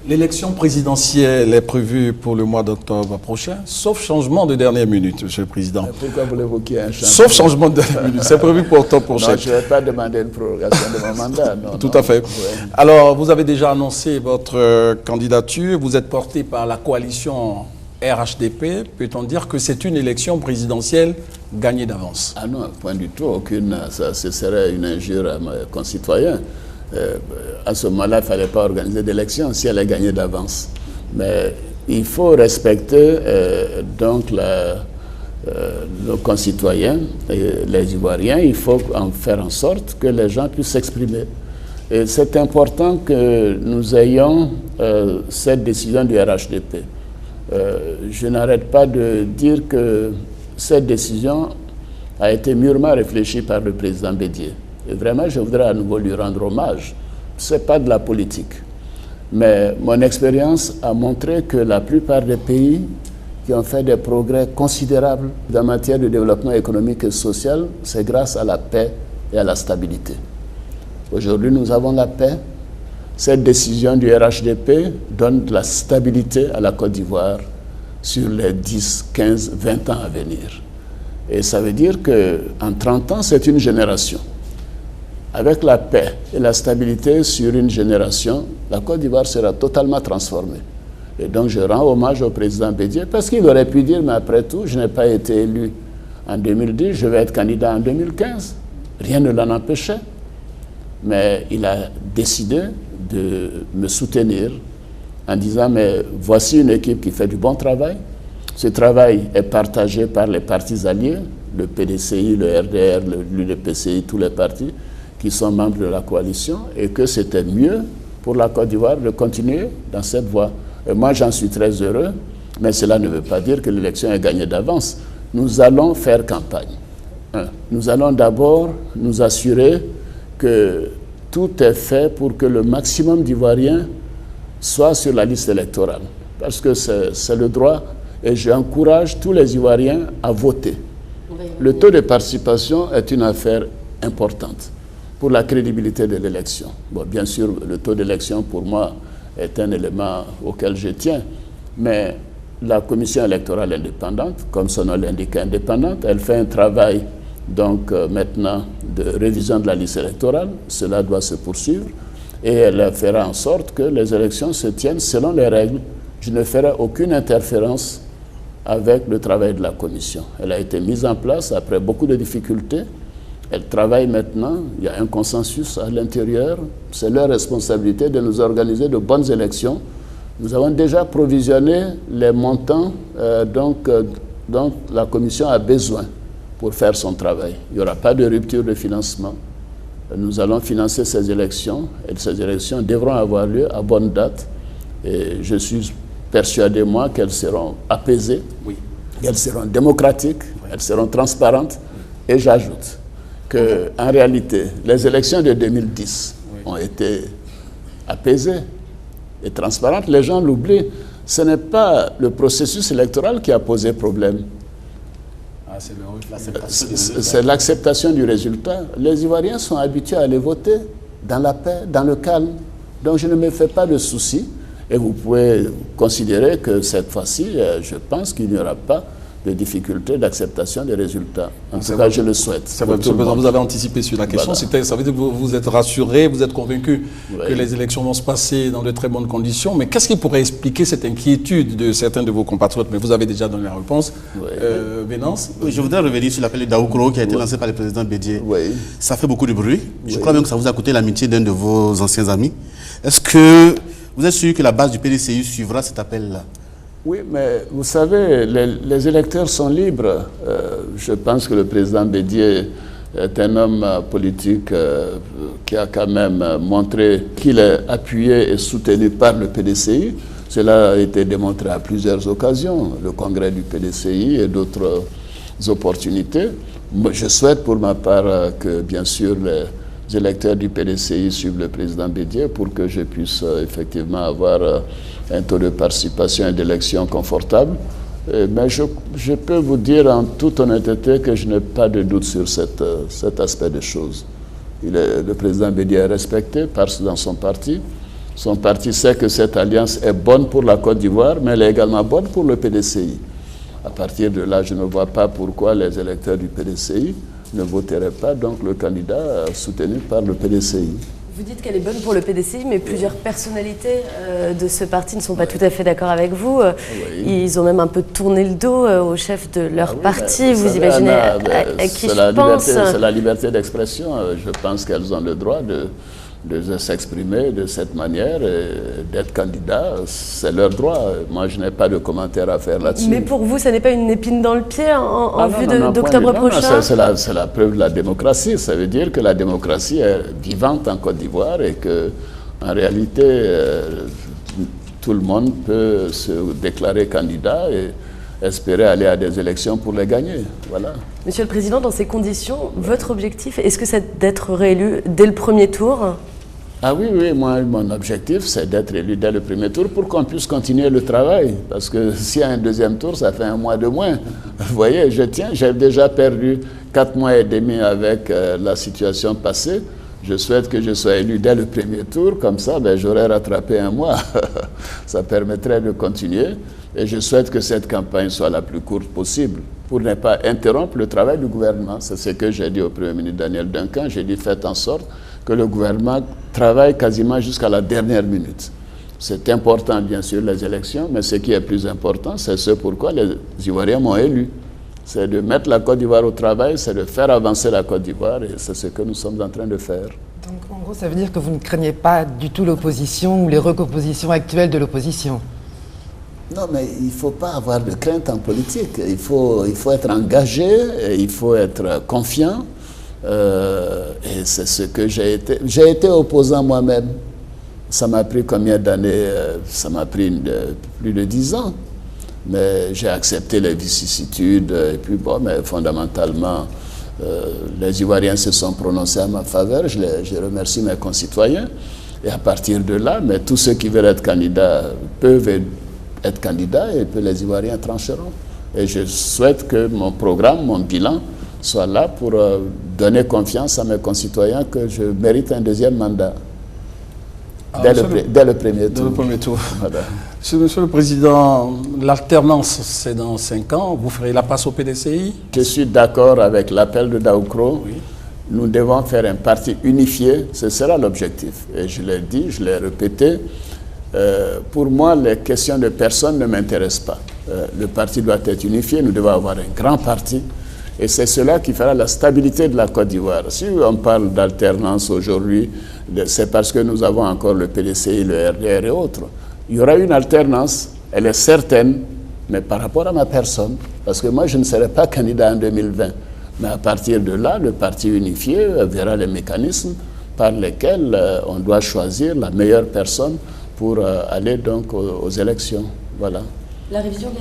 L'élection présidentielle est prévue pour le mois d'octobre prochain, sauf changement de dernière minute, Monsieur le Président. Pourquoi voulez-vous qu'il y ait un changement? Sauf changement de dernière minute. C'est prévu pour octobre prochain. Non, je ne vais pas demander une prorogation de mon mandat. Non, Tout à fait. Ouais. Alors, vous avez déjà annoncé votre candidature. Vous êtes porté par la coalition RHDP. Peut-on dire que c'est une élection présidentielle gagnée d'avance? Ah non, point du tout. Aucune. Ça, ce serait une injure à mes concitoyens. À ce moment-là, il ne fallait pas organiser d'élection si elle est gagnée d'avance. Mais il faut respecter donc nos concitoyens, et les Ivoiriens. Il faut en faire en sorte que les gens puissent s'exprimer. Et c'est important que nous ayons cette décision du RHDP. Je n'arrête pas de dire que cette décision a été mûrement réfléchie par le président Bédié. Et vraiment, je voudrais à nouveau lui rendre hommage. Ce n'est pas de la politique. Mais mon expérience a montré que la plupart des pays qui ont fait des progrès considérables en matière de développement économique et social, c'est grâce à la paix et à la stabilité. Aujourd'hui, nous avons la paix. Cette décision du RHDP donne de la stabilité à la Côte d'Ivoire sur les 10, 15, 20 ans à venir. Et ça veut dire qu'en 30 ans, c'est une génération. Avec la paix et la stabilité sur une génération, la Côte d'Ivoire sera totalement transformée. Et donc je rends hommage au président Bédié parce qu'il aurait pu dire, mais après tout, je n'ai pas été élu en 2010, je vais être candidat en 2015. Rien ne l'en empêchait. Mais il a décidé de me soutenir en disant, mais voici une équipe qui fait du bon travail. Ce travail est partagé par les partis alliés, le PDCI, le RDR, l'UDPCI, tous les partis qui sont membres de la coalition, et que c'était mieux pour la Côte d'Ivoire de continuer dans cette voie. Et moi, j'en suis très heureux, mais cela ne veut pas dire que l'élection est gagnée d'avance. Nous allons faire campagne. Nous allons d'abord nous assurer que tout est fait pour que le maximum d'Ivoiriens soient sur la liste électorale. Parce que c'est le droit, et j'encourage tous les Ivoiriens à voter. Le taux de participation est une affaire importante pour la crédibilité de l'élection. Bon, bien sûr, le taux d'élection, pour moi, est un élément auquel je tiens, mais la commission électorale indépendante, comme son nom l'indique, indépendante, elle fait un travail donc maintenant de révision de la liste électorale. Cela doit se poursuivre et elle fera en sorte que les élections se tiennent selon les règles. Je ne ferai aucune interférence avec le travail de la commission. Elle a été mise en place après beaucoup de difficultés. Elle travaille maintenant, il y a un consensus à l'intérieur. C'est leur responsabilité de nous organiser de bonnes élections. Nous avons déjà provisionné les montants dont la commission a besoin pour faire son travail. Il n'y aura pas de rupture de financement. Nous allons financer ces élections et ces élections devront avoir lieu à bonne date. Et je suis persuadé, moi, qu'elles seront apaisées, qu'elles seront démocratiques, elles seront transparentes. Et j'ajoute qu'en réalité, les élections de 2010 ont été apaisées et transparentes. Les gens l'oublient. Ce n'est pas le processus électoral qui a posé problème. C'est l'acceptation du résultat. Les Ivoiriens sont habitués à aller voter dans la paix, dans le calme. Donc je ne me fais pas de soucis. Et vous pouvez considérer que cette fois-ci, je pense qu'il n'y aura pas de difficultés d'acceptation des résultats. En tout cas, je le souhaite. C'est vrai, Monsieur le Président, vous avez anticipé sur la question. Voilà. Ça veut dire que vous êtes rassuré, vous êtes convaincu que les élections vont se passer dans de très bonnes conditions. Mais qu'est-ce qui pourrait expliquer cette inquiétude de certains de vos compatriotes? Mais vous avez déjà donné la réponse. Vénance? Oui, je voudrais revenir sur l'appel d'Aoukro qui a été lancé par le président Bédié. Ça fait beaucoup de bruit. Je crois même que ça vous a coûté l'amitié d'un de vos anciens amis. Est-ce que vous êtes sûr que la base du PDCI suivra cet appel-là? Oui, mais vous savez, les électeurs sont libres. Je pense que le président Bédié est un homme politique qui a quand même montré qu'il est appuyé et soutenu par le PDCI. Cela a été démontré à plusieurs occasions, le congrès du PDCI et d'autres opportunités. Je souhaite pour ma part que, bien sûr, les électeurs du PDCI suivent le président Bédié pour que je puisse effectivement avoir un taux de participation et d'élection confortable. Mais je peux vous dire en toute honnêteté que je n'ai pas de doute sur cet aspect des choses. Le président Bédié est respecté dans son parti. Son parti sait que cette alliance est bonne pour la Côte d'Ivoire, mais elle est également bonne pour le PDCI. À partir de là, je ne vois pas pourquoi les électeurs du PDCI ne voteraient pas donc le candidat soutenu par le PDCI. Vous dites qu'elle est bonne pour le PDCI, mais plusieurs personnalités de ce parti ne sont pas tout à fait d'accord avec vous. Ils ont même un peu tourné le dos au chef de leur parti. Vous imaginez à qui je pense? C'est la liberté d'expression. Je pense qu'elles ont le droit de s'exprimer de cette manière, d'être candidat, c'est leur droit. Moi, je n'ai pas de commentaire à faire là-dessus. Mais pour vous, ça n'est pas une épine dans le pied en vue d'octobre prochain? C'est la preuve de la démocratie. Ça veut dire que la démocratie est vivante en Côte d'Ivoire et que, en réalité, tout le monde peut se déclarer candidat et espérer aller à des élections pour les gagner. Voilà. Monsieur le Président, dans ces conditions, votre objectif, est-ce que c'est d'être réélu dès le premier tour? Ah oui, moi, mon objectif, c'est d'être élu dès le premier tour pour qu'on puisse continuer le travail. Parce que s'il y a un deuxième tour, ça fait un mois de moins. Vous voyez, j'ai déjà perdu 4 mois et demi avec la situation passée. Je souhaite que je sois élu dès le premier tour, comme ça, j'aurais rattrapé un mois. Ça permettrait de continuer. Et je souhaite que cette campagne soit la plus courte possible pour ne pas interrompre le travail du gouvernement. C'est ce que j'ai dit au Premier ministre Daniel Duncan. J'ai dit, faites en sorte que le gouvernement travaille quasiment jusqu'à la dernière minute. C'est important, bien sûr, les élections, mais ce qui est plus important, c'est ce pourquoi les Ivoiriens m'ont élu. C'est de mettre la Côte d'Ivoire au travail, c'est de faire avancer la Côte d'Ivoire, et c'est ce que nous sommes en train de faire. Donc, en gros, ça veut dire que vous ne craignez pas du tout l'opposition ou les recompositions actuelles de l'opposition? Non, mais il ne faut pas avoir de crainte en politique. Il faut être engagé, et il faut être confiant. Et c'est ce que j'ai été. J'ai été opposant moi-même. Ça m'a pris combien d'années? Ça m'a pris plus de 10 ans. Mais j'ai accepté les vicissitudes. Et puis bon, mais fondamentalement, les Ivoiriens se sont prononcés à ma faveur. Je remercie mes concitoyens. Et à partir de là, mais tous ceux qui veulent être candidats peuvent être candidats et puis les Ivoiriens trancheront. Et je souhaite que mon programme, mon bilan, soit là pour donner confiance à mes concitoyens que je mérite un deuxième mandat. Dès le premier tour. Voilà. Monsieur le Président, l'alternance, c'est dans 5 ans. Vous ferez la passe au PDCI? Je suis d'accord avec l'appel de Daoukro. Oui. Nous devons faire un parti unifié. Ce sera l'objectif. Et je l'ai dit, je l'ai répété. Pour moi, les questions de personne ne m'intéressent pas. Le parti doit être unifié. Nous devons avoir un grand parti. Et c'est cela qui fera la stabilité de la Côte d'Ivoire. Si on parle d'alternance aujourd'hui, c'est parce que nous avons encore le PDCI, le RDR et autres. Il y aura une alternance, elle est certaine, mais par rapport à ma personne, parce que moi je ne serai pas candidat en 2020. Mais à partir de là, le parti unifié verra les mécanismes par lesquels on doit choisir la meilleure personne pour aller donc aux élections. Voilà. La révision